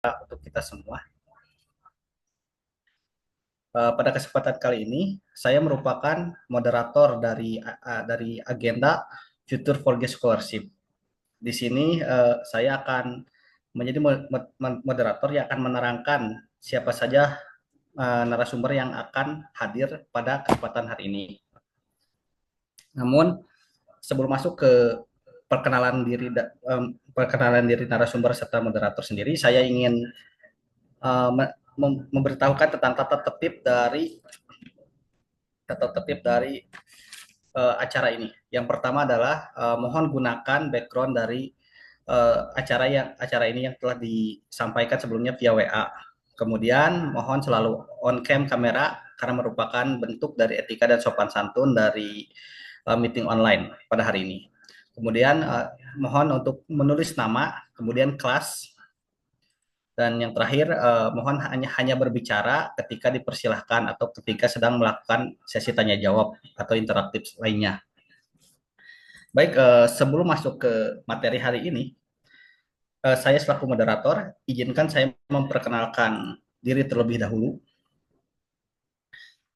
untuk kita semua. Pada kesempatan kali ini, saya merupakan moderator dari agenda Future for Gay Scholarship. Di sini saya akan menjadi moderator yang akan menerangkan siapa saja narasumber yang akan hadir pada kesempatan hari ini. Namun sebelum masuk ke perkenalan diri narasumber serta moderator sendiri, saya ingin uh, memberitahukan tentang tata tertib dari acara ini. Yang pertama adalah mohon gunakan background dari acara ini yang telah disampaikan sebelumnya via WA. Kemudian mohon selalu on cam kamera karena merupakan bentuk dari etika dan sopan santun dari meeting online pada hari ini. Kemudian mohon untuk menulis nama, kemudian kelas, dan yang terakhir mohon hanya berbicara ketika dipersilahkan atau ketika sedang melakukan sesi tanya jawab atau interaktif lainnya. Baik, sebelum masuk ke materi hari ini, saya selaku moderator, izinkan saya memperkenalkan diri terlebih dahulu.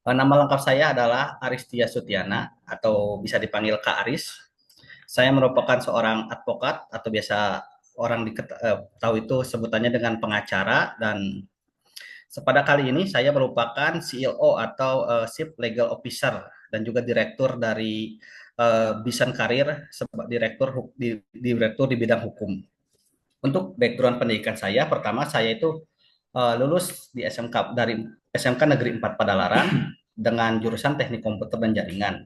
Nama lengkap saya adalah Aristia Sutiana, atau bisa dipanggil Kak Aris. Saya merupakan seorang advokat, atau biasa orang tahu itu sebutannya dengan pengacara, dan pada kali ini saya merupakan CLO atau Chief Legal Officer dan juga direktur dari Bisan Karir, direktur di bidang hukum. Untuk background pendidikan saya, pertama saya itu lulus di SMK Negeri 4 Padalarang dengan jurusan Teknik Komputer dan Jaringan.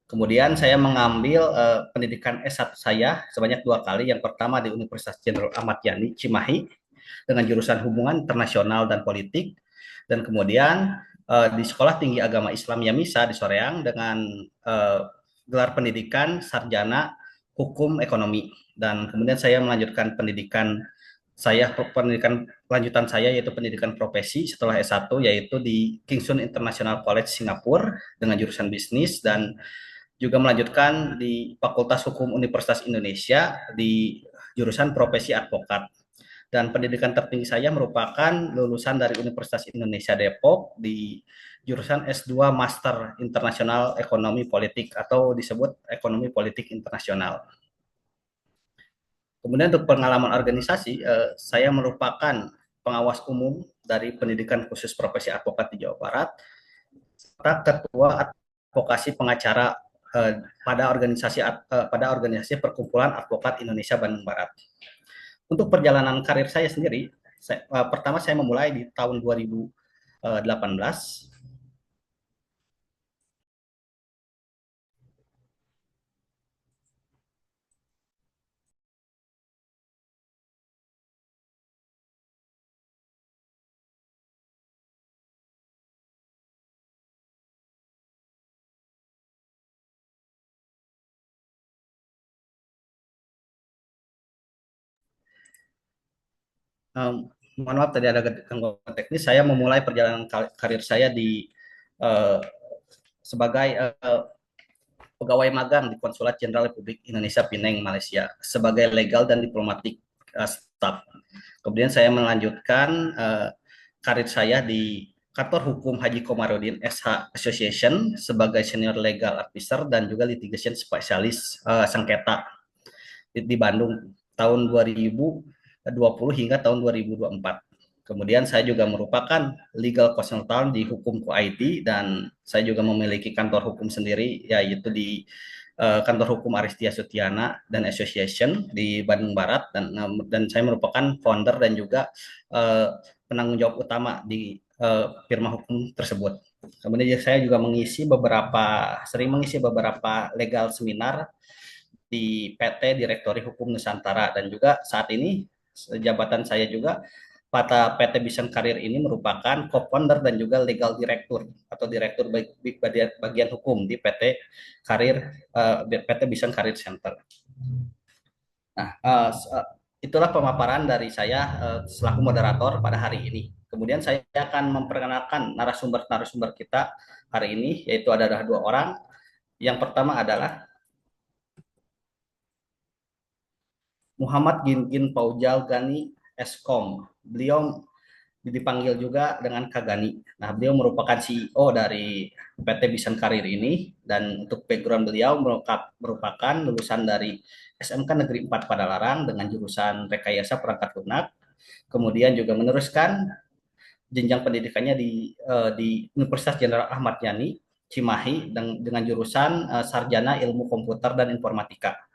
Kemudian saya mengambil pendidikan S1 saya sebanyak 2 kali. Yang pertama di Universitas Jenderal Ahmad Yani Cimahi dengan jurusan Hubungan Internasional dan Politik, dan kemudian di Sekolah Tinggi Agama Islam Yamisa di Soreang dengan gelar pendidikan sarjana hukum ekonomi. Dan kemudian saya melanjutkan pendidikan lanjutan saya yaitu pendidikan profesi setelah S1, yaitu di Kingston International College Singapura dengan jurusan bisnis, dan juga melanjutkan di Fakultas Hukum Universitas Indonesia di jurusan profesi advokat. Dan pendidikan tertinggi saya merupakan lulusan dari Universitas Indonesia Depok di jurusan S2 Master Internasional Ekonomi Politik atau disebut Ekonomi Politik Internasional. Kemudian untuk pengalaman organisasi, saya merupakan pengawas umum dari pendidikan khusus profesi advokat di Jawa Barat, serta ketua advokasi pengacara pada organisasi Perkumpulan Advokat Indonesia Bandung Barat. Untuk perjalanan karir saya sendiri, pertama saya memulai di tahun 2018. Mohon maaf tadi ada gangguan teknis. Saya memulai perjalanan karir saya uh, sebagai pegawai magang di Konsulat Jenderal Republik Indonesia Penang, Malaysia, sebagai legal dan diplomatik staff. Kemudian saya melanjutkan karir saya di Kantor Hukum Haji Komarudin SH Association sebagai senior legal officer dan juga litigation spesialis sengketa di Bandung tahun 2020 hingga tahun 2024. Kemudian saya juga merupakan legal consultant di Hukum IT, dan saya juga memiliki kantor hukum sendiri, yaitu di Kantor Hukum Aristia Sutiana dan Association di Bandung Barat, dan saya merupakan founder dan juga penanggung jawab utama di firma hukum tersebut. Kemudian saya juga sering mengisi beberapa legal seminar di PT Direktori Hukum Nusantara, dan juga saat ini jabatan saya juga pada PT Bisan Karir ini merupakan co-founder dan juga legal direktur atau direktur bagian hukum di PT Bisan Karir Center. Nah, itulah pemaparan dari saya selaku moderator pada hari ini. Kemudian saya akan memperkenalkan narasumber kita hari ini, yaitu ada 2 orang. Yang pertama adalah Muhammad Gingin Paujal Gani Eskom, beliau dipanggil juga dengan Kagani. Nah, beliau merupakan CEO dari PT Vision Karir ini, dan untuk background beliau merupakan lulusan dari SMK Negeri 4 Padalarang dengan jurusan Rekayasa Perangkat Lunak. Kemudian juga meneruskan jenjang pendidikannya di Universitas Jenderal Ahmad Yani Cimahi dengan jurusan Sarjana Ilmu Komputer dan Informatika.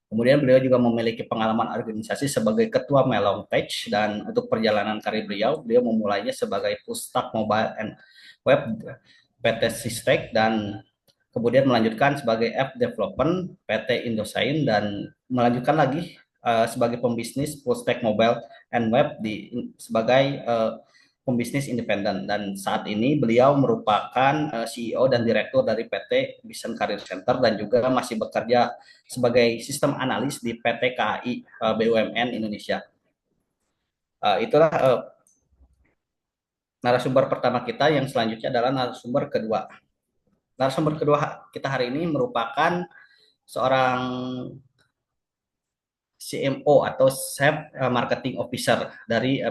Kemudian beliau juga memiliki pengalaman organisasi sebagai ketua Melong Page, dan untuk perjalanan karir beliau memulainya sebagai Pustak Mobile and Web PT Sistek, dan kemudian melanjutkan sebagai app development PT Indosign, dan melanjutkan lagi sebagai pembisnis Pustek Mobile and Web sebagai pembisnis independen, dan saat ini beliau merupakan CEO dan direktur dari PT Vision Career Center, dan juga masih bekerja sebagai sistem analis di PT KAI BUMN Indonesia. Itulah narasumber pertama kita. Yang selanjutnya adalah narasumber kedua. Narasumber kedua kita hari ini merupakan seorang CMO atau Chief Marketing Officer dari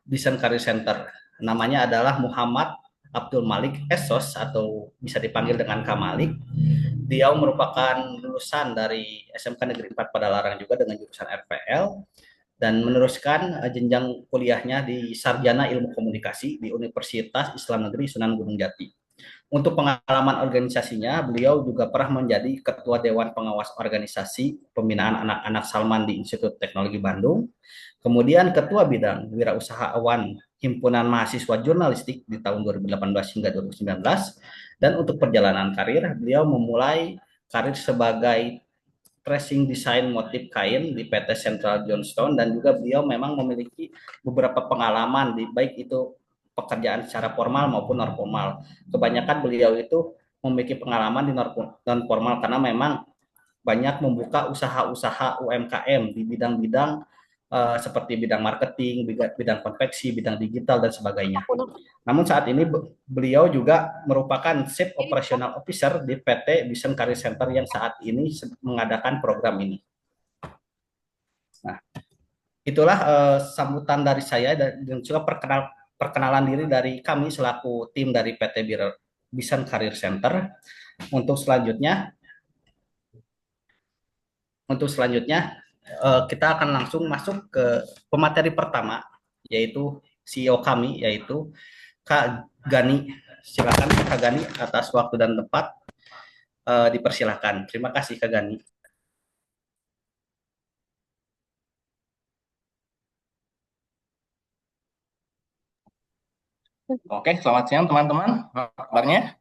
Vision Career Center. Namanya adalah Muhammad Abdul Malik Esos, atau bisa dipanggil dengan Kamalik. Dia merupakan lulusan dari SMK Negeri 4 Padalarang juga dengan jurusan RPL, dan meneruskan jenjang kuliahnya di Sarjana Ilmu Komunikasi di Universitas Islam Negeri Sunan Gunung Jati. Untuk pengalaman organisasinya, beliau juga pernah menjadi Ketua Dewan Pengawas Organisasi Pembinaan Anak-anak Salman di Institut Teknologi Bandung, kemudian Ketua Bidang Wirausahawan Himpunan Mahasiswa Jurnalistik di tahun 2018 hingga 2019, dan untuk perjalanan karir, beliau memulai karir sebagai tracing desain motif kain di PT Central Johnstone, dan juga beliau memang memiliki beberapa pengalaman di baik itu pekerjaan secara formal maupun non formal. Kebanyakan beliau itu memiliki pengalaman di non formal karena memang banyak membuka usaha-usaha UMKM di bidang-bidang seperti bidang marketing, bidang konveksi, bidang digital, dan sebagainya. Namun saat ini beliau juga merupakan Chief Operational Officer di PT Vision Career Center yang saat ini mengadakan program ini. Nah, itulah sambutan dari saya, dan juga perkenalan diri dari kami selaku tim dari PT Vision Career Center. Untuk selanjutnya, kita akan langsung masuk ke pemateri pertama, yaitu CEO kami, yaitu Kak Gani. Silakan Kak Gani, atas waktu dan tempat dipersilakan. Terima kasih Kak Gani. Oke, selamat siang teman-teman. Apa kabarnya?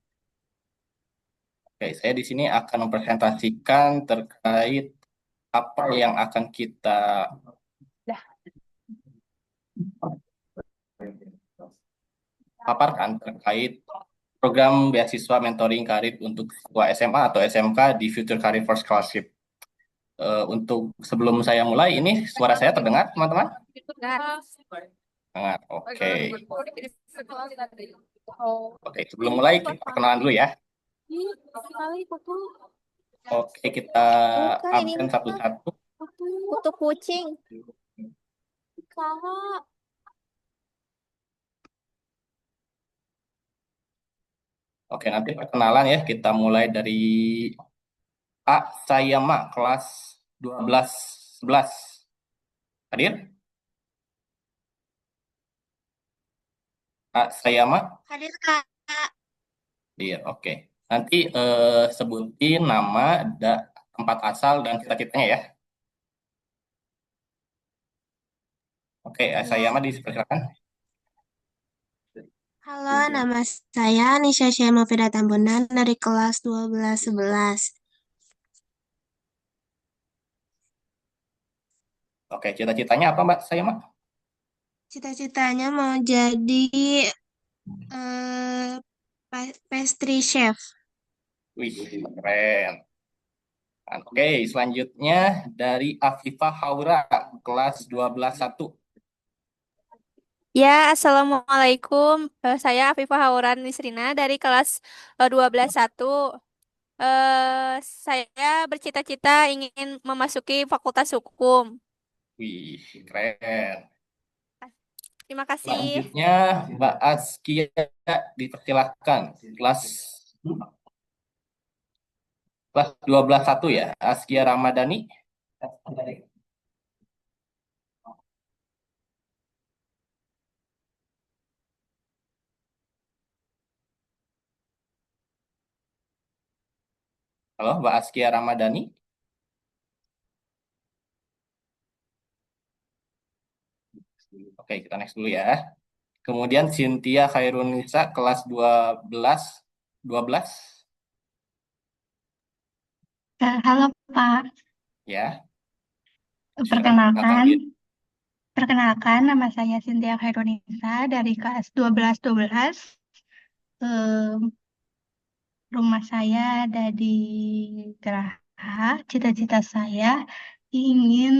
Oke, saya di sini akan mempresentasikan terkait apa yang akan kita paparkan terkait program beasiswa mentoring karir untuk siswa SMA atau SMK di Future Career First Scholarship. Untuk sebelum saya mulai, ini suara saya terdengar, teman-teman? Terdengar. Oke. Oke, sebelum mulai kita perkenalan dulu ya. Oke, kita absen satu-satu. Kutu kucing. Oke, nanti perkenalan ya. Kita mulai dari A. Sayama, kelas 12-11. Hadir? A. Sayama? Hadir, Kak. Hadir, oke. Nanti sebutin nama, tempat asal, dan cita-citanya ya. Oke, Sayama dipersilakan. Halo, nama saya Nisha Syama Veda Tambunan dari kelas 12-11. Oke, cita-citanya apa Mbak Sayama? Cita-citanya mau jadi eh, pastry chef. Wih, keren. Oke, selanjutnya dari Afifah Haura, kelas 12-1. Ya, Assalamualaikum. Saya Afifah Hauran Nisrina dari kelas 12-1. Saya bercita-cita ingin memasuki Fakultas Hukum. Wih, keren. Terima kasih. Selanjutnya Mbak Askia dipersilahkan. Kelas 12-1 ya, Askia Ramadhani. Halo, Mbak Askia Ramadhani. Oke, kita next dulu ya. Kemudian Cynthia Khairunisa kelas 12. Halo Pak, Ya, silakan perkenalkan perkenalkan, diri. perkenalkan nama saya Cynthia Khairunisa dari kelas 12. Rumah saya ada di Geraha. Cita-cita saya ingin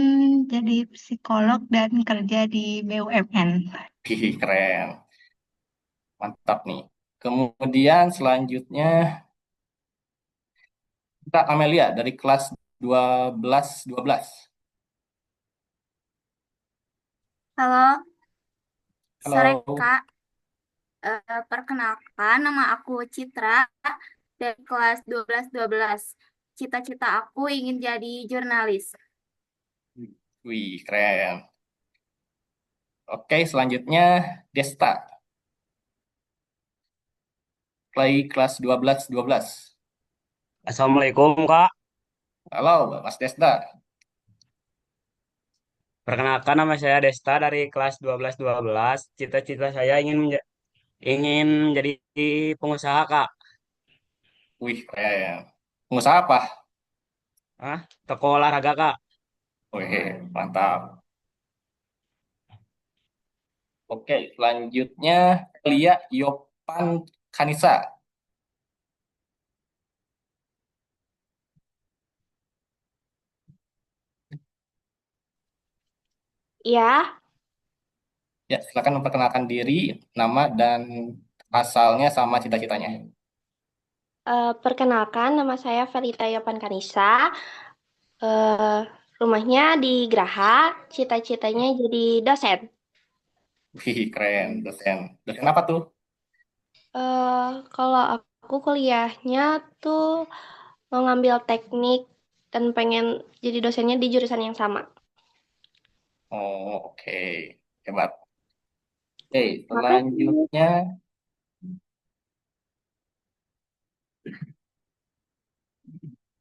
jadi psikolog dan kerja di BUMN. Wih, keren. Mantap nih. Kemudian selanjutnya kita Amelia dari kelas 12. Halo, sore Halo. Kak. Perkenalkan, nama aku Citra dari kelas 12. Cita-cita aku ingin jadi jurnalis. Wih, keren. Oke, selanjutnya Desta. Kelas 12. Assalamualaikum Kak. Halo, Mas Desta. Perkenalkan nama saya Desta dari kelas 12. Cita-cita saya ingin menjadi pengusaha Kak. Wih, keren. Pengusaha apa? Toko olahraga Kak. Wih, mantap. Oke, selanjutnya Lia Yopan Kanisa. Ya, Ya, silakan memperkenalkan diri, nama dan asalnya sama cita-citanya. perkenalkan nama saya Felita Yopan Kanisa. Eh, rumahnya di Geraha, cita-citanya jadi dosen. Wih, keren, dosen. Dosen apa tuh? Kalau aku kuliahnya tuh mau ngambil teknik dan pengen jadi dosennya di jurusan yang sama. Oh, oke. Hebat. Oke, Makasih. selanjutnya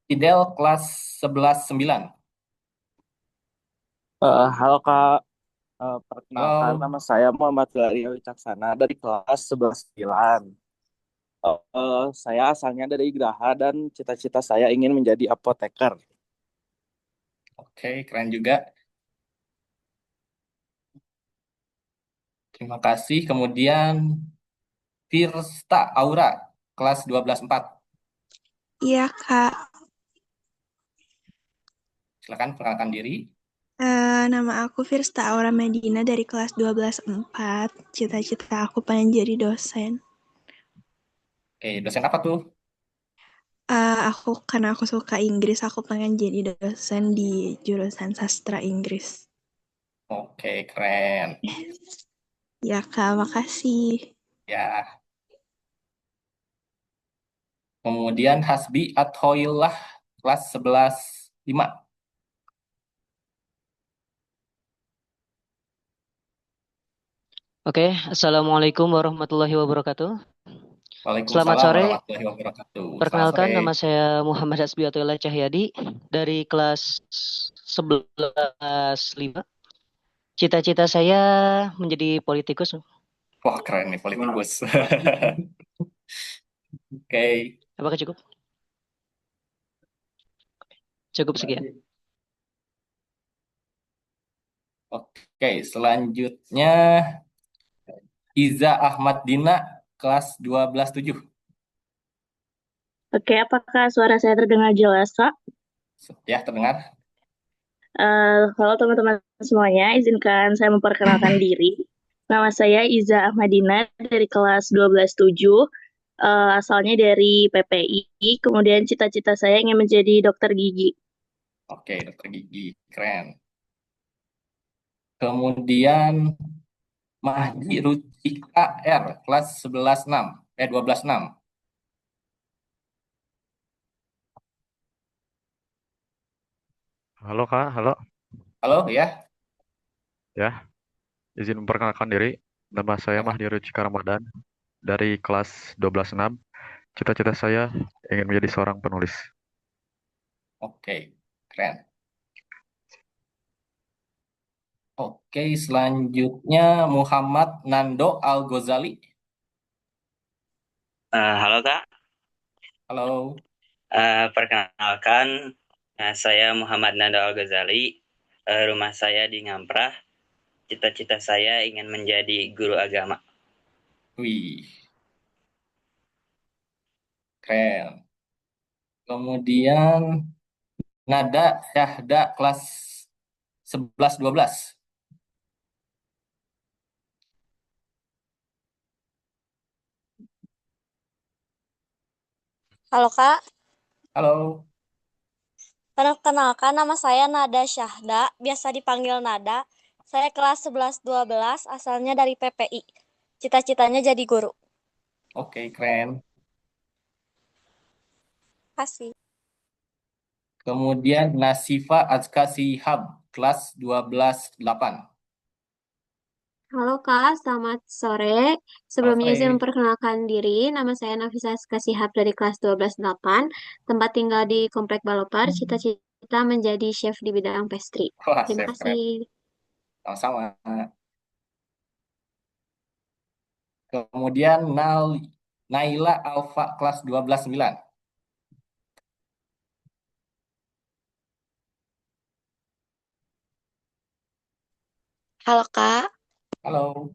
Fidel kelas 11-9. Halo Kak, perkenalkan Halo. nama saya Muhammad Galario Wicaksana dari kelas 11-9. Saya asalnya dari Geraha dan cita-cita saya ingin menjadi apoteker. Oke, keren juga. Terima kasih. Kemudian Firsta Aura, kelas 12-4. Iya, Kak. Silakan perkenalkan diri. Nama aku Firsta Aura Medina dari kelas 12-4. Cita-cita aku pengen jadi dosen. Oke, dosen apa tuh? Karena aku suka Inggris, aku pengen jadi dosen di jurusan sastra Inggris. Oke, keren. Ya, Kak, makasih. Ya. Kemudian Hasbi Athoillah, kelas 11-5. Oke, Assalamualaikum warahmatullahi wabarakatuh. Selamat Waalaikumsalam sore, warahmatullahi wabarakatuh. Selamat perkenalkan sore. nama saya Muhammad Hasbi Atullah Cahyadi dari kelas 11-5. Cita-cita saya menjadi politikus. Wah, keren nih politikus. Oke. Apakah cukup? Cukup sekian. Oke, selanjutnya Iza Ahmad Dina, kelas 12-7. Oke, apakah suara saya terdengar jelas, Kak? Ya, terdengar. Halo teman-teman semuanya, izinkan saya memperkenalkan diri. Nama saya Iza Ahmadina dari kelas 12-7, asalnya dari PPI, kemudian cita-cita saya ingin menjadi dokter gigi. Oke, dokter gigi. Keren. Kemudian Mahdi Rucika R, kelas 12.6. Halo Kak, halo. Halo ya. Ya, izin memperkenalkan diri. Nama saya Mahdi Rucika Ramadan dari kelas 12.6. Cita-cita saya ingin menjadi seorang penulis. Oke, keren. Oke, selanjutnya Muhammad Nando Al-Ghazali. Halo Kak. Halo. Perkenalkan, saya Muhammad Nando Al-Ghazali. Rumah saya di Ngamprah. Cita-cita saya ingin menjadi guru agama. Wih, keren. Kemudian Nada Syahda kelas 11-12. Halo Kak, Halo. perkenalkan nama saya Nada Syahda, biasa dipanggil Nada. Saya kelas 11-12, asalnya dari PPI. Cita-citanya jadi guru. Oke, keren. Kasih. Kemudian Nasifa Azka Sihab kelas 12-8. Halo Kak, selamat sore. Sebelumnya sore. izin memperkenalkan diri, nama saya Nafisa Skasihab dari kelas 12-8, tempat tinggal di Komplek Balopar, cita-cita menjadi chef di bidang pastry. Wah, Terima chef, keren. kasih. Sama-sama. Kemudian Naila Alfa kelas 12-9. Halo Kak, Halo.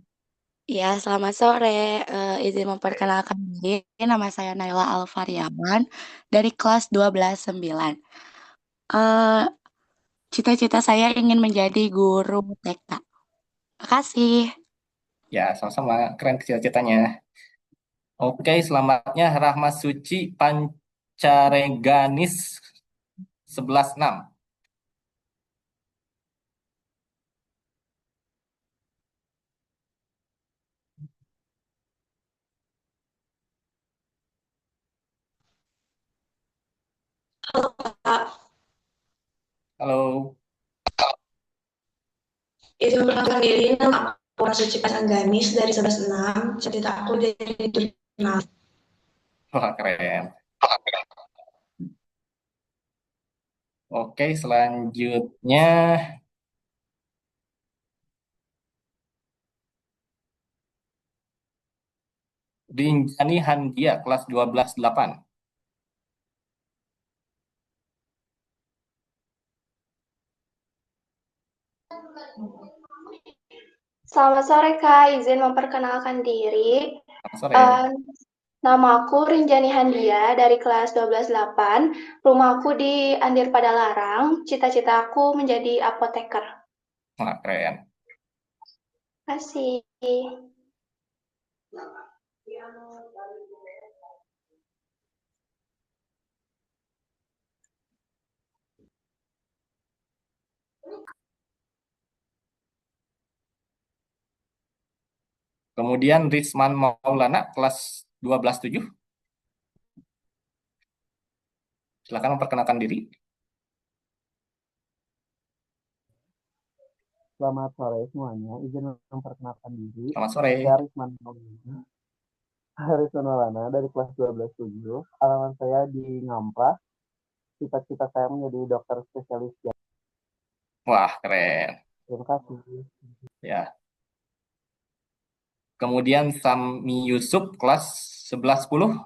ya selamat sore. Izin memperkenalkan diri, nama saya Naila Alfariawan dari kelas 12-9. Eh, Cita-cita saya ingin menjadi guru TK. Makasih. Ya, sama-sama. Keren cita-citanya. Oke, selamatnya Rahmat Suci Pancareganis 11-6. Halo Kak, Halo. izin memperkenalkan diri, nama aku Suci Pasangganis dari 11-6, cita-cita aku jadi jurnalis. Wah, keren. Oke, selanjutnya Rinjani Handia kelas 12-8. Selamat sore Kak, izin memperkenalkan diri. Selamat sore. Nama aku Rinjani Handia dari kelas 12-8. Rumahku di Andir Padalarang. Cita-cita aku menjadi apoteker. Wah, keren. Terima kasih. Kemudian Risman Maulana kelas 12-7. Silakan memperkenalkan diri. Selamat sore semuanya. Izin memperkenalkan diri. Selamat sore. Saya Risman Maulana dari kelas 12-7. Alamat saya di Ngamprah. Cita-cita saya menjadi dokter spesialis jantung. Wah, keren. Terima kasih. Ya. Kemudian Sami Yusuf kelas 11-10.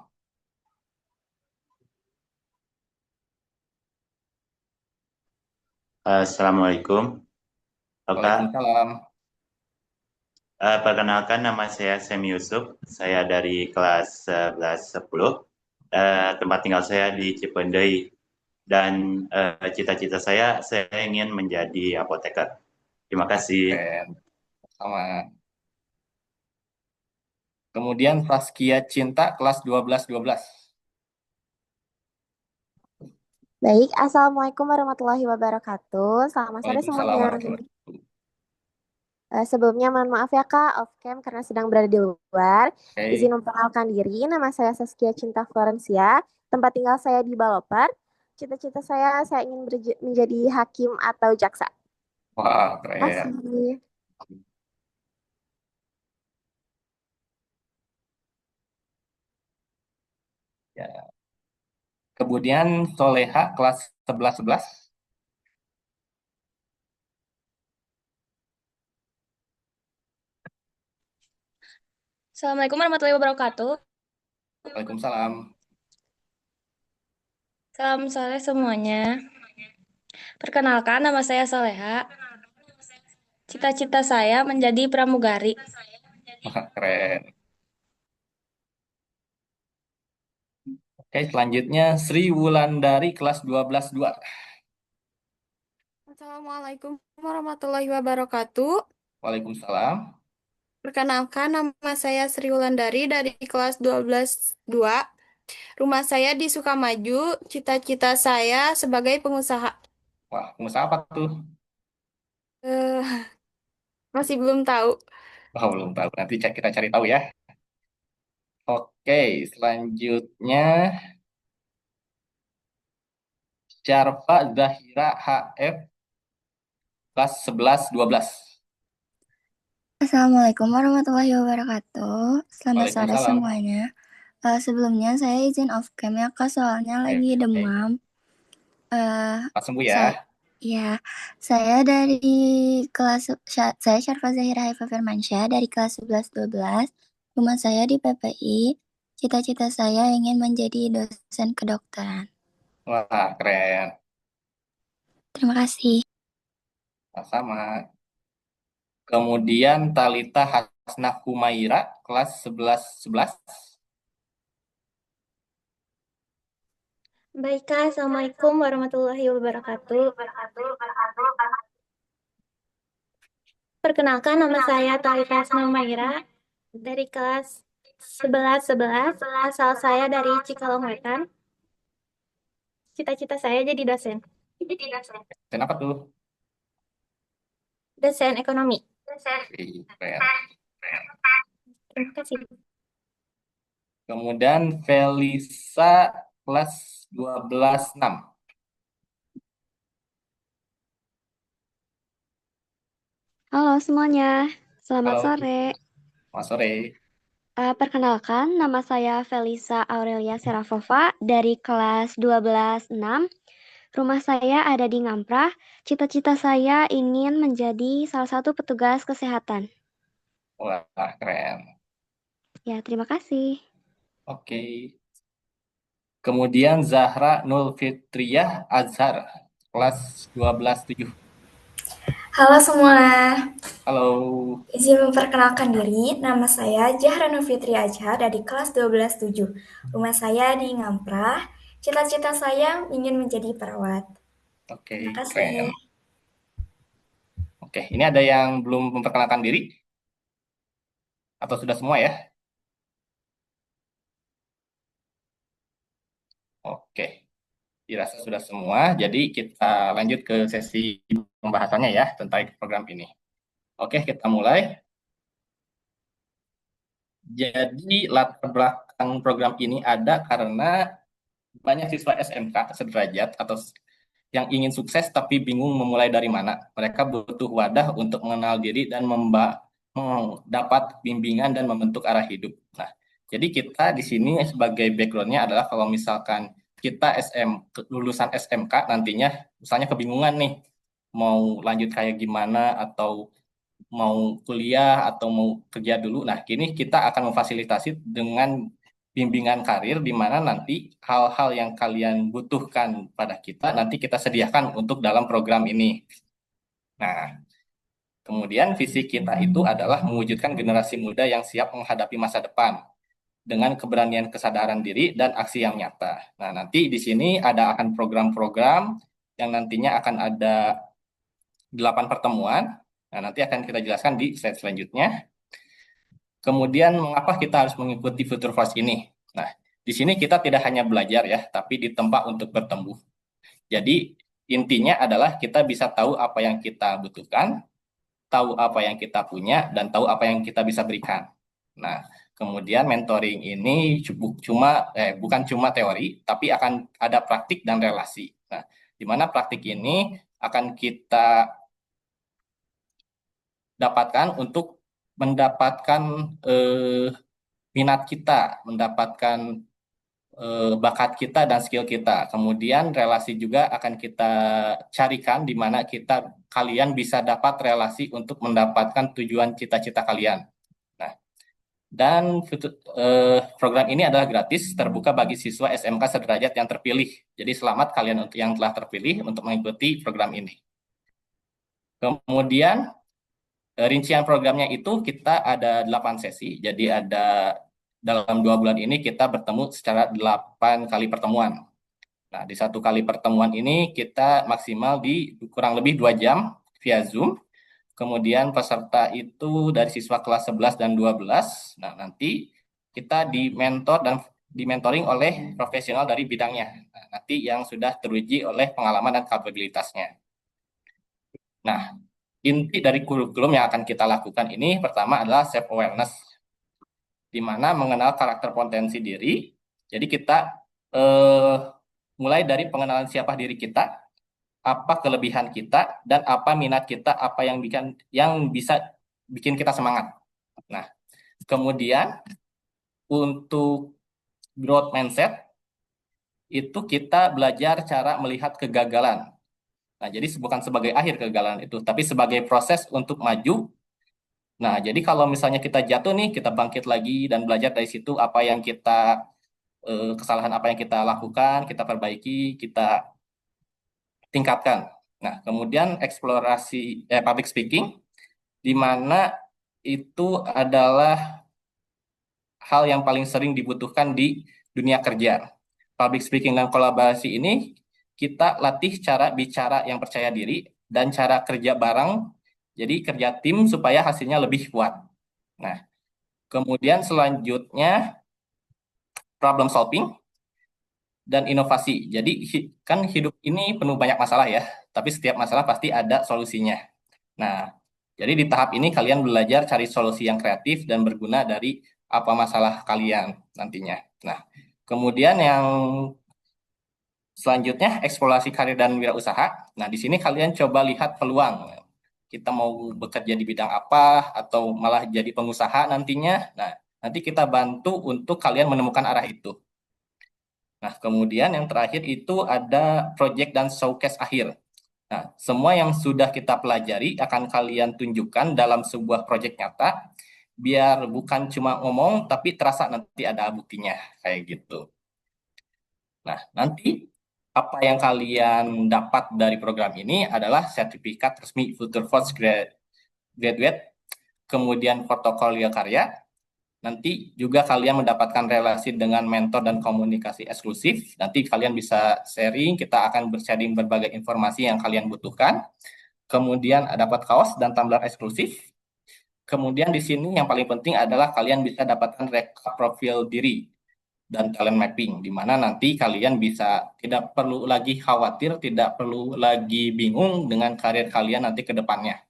Assalamualaikum. Halo, Kak. Waalaikumsalam. Perkenalkan nama saya Semi Yusuf. Saya dari kelas 11-10. Tempat tinggal saya di Cipendei. Dan cita-cita saya ingin menjadi apoteker. Terima kasih. Sama. Kemudian Saskia Cinta kelas 12-12. Baik, Assalamualaikum warahmatullahi wabarakatuh. Selamat sore Waalaikumsalam semuanya. warahmatullahi wabarakatuh. Sebelumnya mohon maaf ya Kak, off cam karena sedang berada di luar. Izin Oke. memperkenalkan diri, nama saya Saskia Cinta Florencia. Tempat tinggal saya di Baloper. Cita-cita saya ingin menjadi hakim atau jaksa. Wah, Terima keren. kasih. Ya. Kemudian Soleha kelas 11. Assalamualaikum warahmatullahi wabarakatuh. Waalaikumsalam. Salam sore semuanya. Perkenalkan, nama saya Soleha. Cita-cita saya menjadi pramugari. Wah, keren. Oke, selanjutnya Sri Wulandari kelas 12-2. Assalamualaikum warahmatullahi wabarakatuh. Waalaikumsalam. Perkenalkan, nama saya Sri Wulandari dari kelas 12-2. Rumah saya di Sukamaju. Cita-cita saya sebagai pengusaha. Wah, pengusaha apa tuh? Eh, masih belum tahu. Oh, belum tahu. Nanti kita cari tahu ya. Oke, selanjutnya Syarfa Zahira HF kelas 11-12. Assalamualaikum warahmatullahi wabarakatuh. Selamat sore Waalaikumsalam. semuanya. Sebelumnya saya izin off cam ya Kak, soalnya lagi demam. Cepat sembuh ya. Saya dari saya Syarfa Zahira Haifa Firmansyah dari kelas 11-12. Rumah saya di PPI. Cita-cita saya ingin menjadi dosen kedokteran. Wah, keren. Terima kasih. Sama. Kemudian Talita Hasnah Humaira kelas 11-11. Baik, Kak. Assalamualaikum warahmatullahi wabarakatuh. Perkenalkan, nama saya Talita Hasnah Humaira dari kelas 11-11. Asal saya dari Cikalongwetan. Cita-cita saya jadi dosen. Dosen apa tuh? Dosen ekonomi. Keren. Terima kasih. Kemudian Felisa kelas 12-6. Halo semuanya, selamat Halo. sore. Selamat sore. Perkenalkan, nama saya Felisa Aurelia Serafova dari kelas 12-6. Rumah saya ada di Ngamprah. Cita-cita saya ingin menjadi salah satu petugas kesehatan. Wah, keren. Ya, terima kasih. Oke. Kemudian Zahra Nul Fitriyah Azhar kelas 12-7. Halo semua, Halo. izin memperkenalkan diri, nama saya Jahranu Fitri Azhar dari kelas 12-7. Rumah saya di Ngamprah, cita-cita saya ingin menjadi perawat. Oke, Terima kasih. keren. Oke, ini ada yang belum memperkenalkan diri? Atau sudah semua ya? Oke, dirasa sudah semua. Jadi kita lanjut ke sesi pembahasannya ya tentang program ini. Oke, kita mulai. Jadi latar belakang program ini ada karena banyak siswa SMK sederajat atau yang ingin sukses tapi bingung memulai dari mana. Mereka butuh wadah untuk mengenal diri dan mendapat bimbingan dan membentuk arah hidup. Nah, jadi kita di sini sebagai background-nya adalah kalau misalkan kita lulusan SMK nantinya misalnya kebingungan nih mau lanjut kayak gimana atau mau kuliah atau mau kerja dulu. Nah, kini kita akan memfasilitasi dengan bimbingan karir di mana nanti hal-hal yang kalian butuhkan pada kita nanti kita sediakan untuk dalam program ini. Nah, kemudian visi kita itu adalah mewujudkan generasi muda yang siap menghadapi masa depan dengan keberanian kesadaran diri dan aksi yang nyata. Nah, nanti di sini akan program-program yang nantinya akan ada 8 pertemuan. Nah, nanti akan kita jelaskan di slide selanjutnya. Kemudian, mengapa kita harus mengikuti Future Force ini? Nah, di sini kita tidak hanya belajar ya, tapi ditempa untuk bertumbuh. Jadi, intinya adalah kita bisa tahu apa yang kita butuhkan, tahu apa yang kita punya dan tahu apa yang kita bisa berikan. Nah, kemudian mentoring ini bukan cuma teori, tapi akan ada praktik dan relasi. Nah, di mana praktik ini akan kita dapatkan untuk mendapatkan minat kita, mendapatkan bakat kita dan skill kita. Kemudian relasi juga akan kita carikan di mana kalian bisa dapat relasi untuk mendapatkan tujuan cita-cita kalian. Nah, dan program ini adalah gratis, terbuka bagi siswa SMK sederajat yang terpilih. Jadi selamat kalian yang telah terpilih untuk mengikuti program ini. Kemudian rincian programnya itu kita ada 8 sesi. Jadi dalam 2 bulan ini kita bertemu secara 8 kali pertemuan. Nah, di 1 kali pertemuan ini kita maksimal di kurang lebih 2 jam via Zoom. Kemudian peserta itu dari siswa kelas 11 dan 12. Nah, nanti kita dimentoring oleh profesional dari bidangnya. Nah, nanti yang sudah teruji oleh pengalaman dan kapabilitasnya. Nah, inti dari kurikulum yang akan kita lakukan ini pertama adalah self awareness, di mana mengenal karakter potensi diri. Jadi kita mulai dari pengenalan siapa diri kita, apa kelebihan kita, dan apa minat kita, apa yang bisa bikin kita semangat. Nah, kemudian untuk growth mindset itu kita belajar cara melihat kegagalan. Nah, jadi bukan sebagai akhir kegagalan itu, tapi sebagai proses untuk maju. Nah, jadi kalau misalnya kita jatuh nih, kita bangkit lagi dan belajar dari situ apa yang kesalahan apa yang kita lakukan, kita perbaiki, kita tingkatkan. Nah, kemudian eksplorasi public speaking, di mana itu adalah hal yang paling sering dibutuhkan di dunia kerja. Public speaking dan kolaborasi ini kita latih cara bicara yang percaya diri dan cara kerja bareng, jadi kerja tim supaya hasilnya lebih kuat. Nah, kemudian selanjutnya problem solving dan inovasi. Jadi kan hidup ini penuh banyak masalah ya, tapi setiap masalah pasti ada solusinya. Nah, jadi di tahap ini kalian belajar cari solusi yang kreatif dan berguna dari apa masalah kalian nantinya. Nah, kemudian yang selanjutnya eksplorasi karir dan wirausaha. Nah, di sini kalian coba lihat peluang. Kita mau bekerja di bidang apa atau malah jadi pengusaha nantinya. Nah, nanti kita bantu untuk kalian menemukan arah itu. Nah, kemudian yang terakhir itu ada project dan showcase akhir. Nah, semua yang sudah kita pelajari akan kalian tunjukkan dalam sebuah project nyata, biar bukan cuma ngomong, tapi terasa nanti ada buktinya, kayak gitu. Nah, nanti apa yang kalian dapat dari program ini adalah sertifikat resmi Future Force Graduate, kemudian portofolio karya. Nanti juga kalian mendapatkan relasi dengan mentor dan komunikasi eksklusif. Nanti kalian bisa sharing, kita akan bersharing berbagai informasi yang kalian butuhkan. Kemudian dapat kaos dan tumbler eksklusif. Kemudian di sini yang paling penting adalah kalian bisa dapatkan rekap profil diri dan talent mapping, di mana nanti kalian bisa tidak perlu lagi khawatir, tidak perlu lagi bingung dengan karir kalian nanti ke depannya.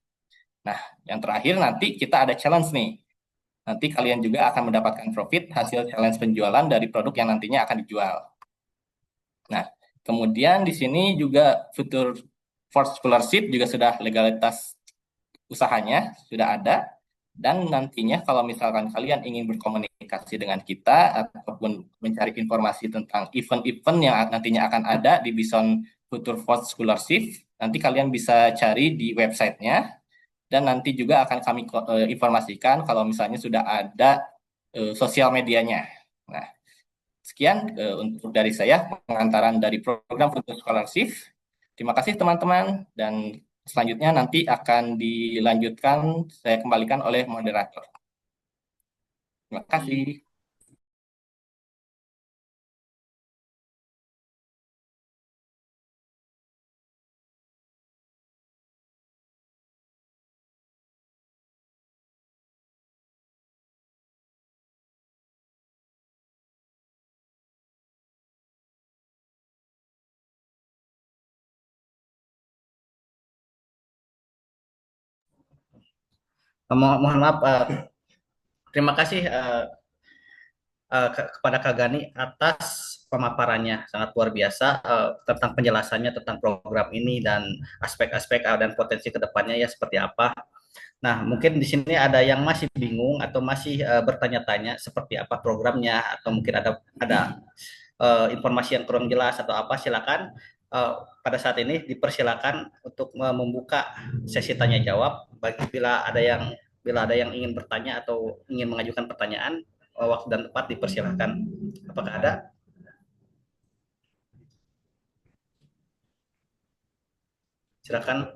Nah, yang terakhir nanti kita ada challenge nih. Nanti kalian juga akan mendapatkan profit hasil challenge penjualan dari produk yang nantinya akan dijual. Nah, kemudian di sini juga Future Force Scholarship juga sudah legalitas usahanya, sudah ada. Dan nantinya kalau misalkan kalian ingin berkomunikasi dengan kita ataupun mencari informasi tentang event-event yang nantinya akan ada di Bison Future Force Scholarship, nanti kalian bisa cari di websitenya, dan nanti juga akan kami informasikan kalau misalnya sudah ada sosial medianya. Nah, sekian untuk dari saya pengantaran dari program Future Scholarship. Terima kasih teman-teman, dan selanjutnya nanti akan dilanjutkan, saya kembalikan oleh moderator. Terima kasih. Mohon maaf, terima kasih kepada Kak Gani atas pemaparannya sangat luar biasa tentang penjelasannya tentang program ini dan aspek-aspek dan potensi kedepannya ya seperti apa. Nah, mungkin di sini ada yang masih bingung atau masih bertanya-tanya seperti apa programnya atau mungkin ada informasi yang kurang jelas atau apa, silakan pada saat ini dipersilakan untuk membuka sesi tanya jawab bagi bila ada yang ingin bertanya atau ingin mengajukan pertanyaan, waktu dan tempat dipersilakan. Apakah ada? Silakan.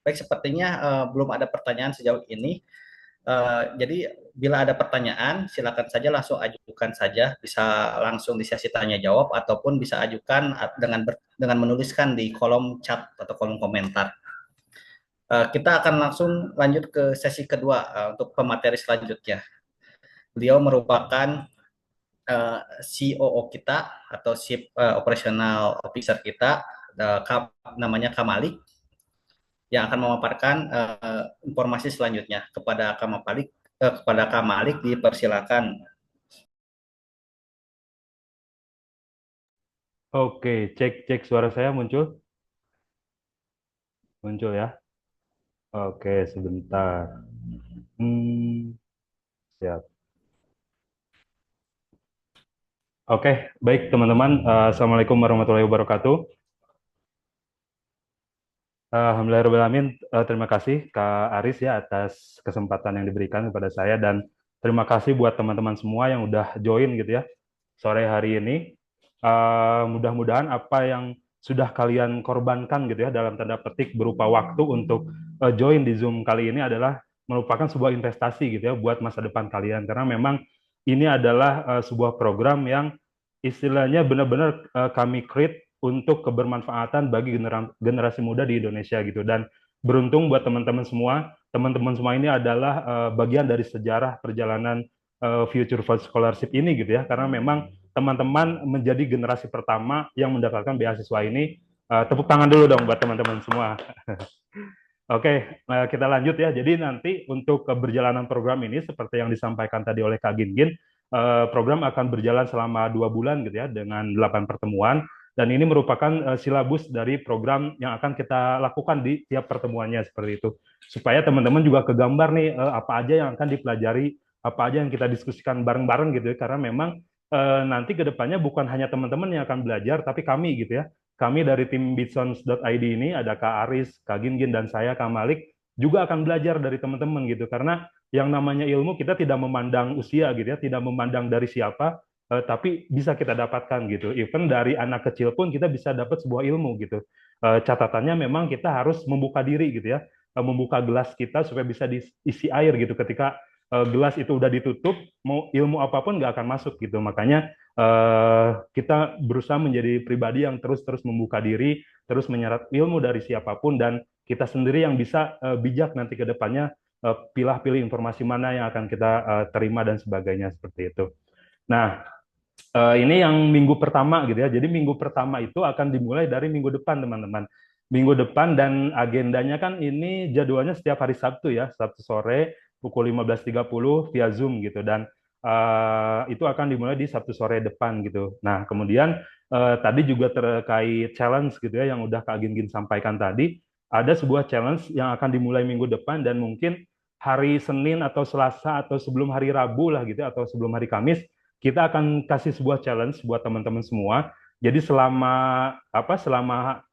Baik, sepertinya belum ada pertanyaan sejauh ini. Jadi bila ada pertanyaan, silakan saja langsung ajukan saja, bisa langsung di sesi tanya jawab ataupun bisa ajukan dengan menuliskan di kolom chat atau kolom komentar. Kita akan langsung lanjut ke sesi kedua untuk pemateri selanjutnya. Beliau merupakan COO kita atau Chief Operational Officer kita, namanya Kamalik, yang akan memaparkan informasi selanjutnya. Kepada Kamalik dipersilakan. Oke, cek suara saya muncul? Muncul ya? Oke, sebentar. Siap. Oke, baik teman-teman. Assalamualaikum warahmatullahi wabarakatuh. Alhamdulillahirrahmanirrahim. Terima kasih Kak Aris ya atas kesempatan yang diberikan kepada saya, dan terima kasih buat teman-teman semua yang udah join gitu ya sore hari ini. Mudah-mudahan apa yang sudah kalian korbankan gitu ya dalam tanda petik berupa waktu untuk join di Zoom kali ini adalah merupakan sebuah investasi gitu ya buat masa depan kalian, karena memang ini adalah sebuah program yang istilahnya benar-benar kami create untuk kebermanfaatan bagi generasi muda di Indonesia gitu. Dan beruntung buat teman-teman semua ini adalah bagian dari sejarah perjalanan Future for Scholarship ini gitu ya, karena memang teman-teman menjadi generasi pertama yang mendapatkan beasiswa ini. Tepuk tangan dulu dong buat teman-teman semua. Oke, kita lanjut ya. Jadi nanti untuk perjalanan program ini seperti yang disampaikan tadi oleh Kak Gingin, program akan berjalan selama 2 bulan gitu ya dengan 8 pertemuan. Dan ini merupakan silabus dari program yang akan kita lakukan di tiap pertemuannya seperti itu. Supaya teman-teman juga kegambar nih apa aja yang akan dipelajari, apa aja yang kita diskusikan bareng-bareng gitu ya. Karena memang nanti ke depannya bukan hanya teman-teman yang akan belajar, tapi kami gitu ya. Kami dari tim bitsons.id ini ada Kak Aris, Kak Gingin, dan saya Kak Malik juga akan belajar dari teman-teman gitu. Karena yang namanya ilmu kita tidak memandang usia gitu ya, tidak memandang dari siapa, tapi bisa kita dapatkan gitu. Even dari anak kecil pun kita bisa dapat sebuah ilmu gitu. Catatannya memang kita harus membuka diri gitu ya, membuka gelas kita supaya bisa diisi air gitu. Ketika gelas itu udah ditutup, mau ilmu apapun nggak akan masuk gitu. Makanya kita berusaha menjadi pribadi yang terus membuka diri, terus menyerap ilmu dari siapapun, dan kita sendiri yang bisa bijak nanti ke depannya pilih informasi mana yang akan kita terima dan sebagainya seperti itu. Nah, ini yang minggu pertama gitu ya. Jadi minggu pertama itu akan dimulai dari minggu depan teman-teman. Minggu depan, dan agendanya kan ini jadwalnya setiap hari Sabtu ya, Sabtu sore pukul 15.30 via Zoom gitu, dan itu akan dimulai di Sabtu sore depan gitu. Nah, kemudian tadi juga terkait challenge gitu ya yang udah Kak Gingin sampaikan tadi, ada sebuah challenge yang akan dimulai minggu depan, dan mungkin hari Senin atau Selasa atau sebelum hari Rabu lah gitu atau sebelum hari Kamis kita akan kasih sebuah challenge buat teman-teman semua. Jadi selama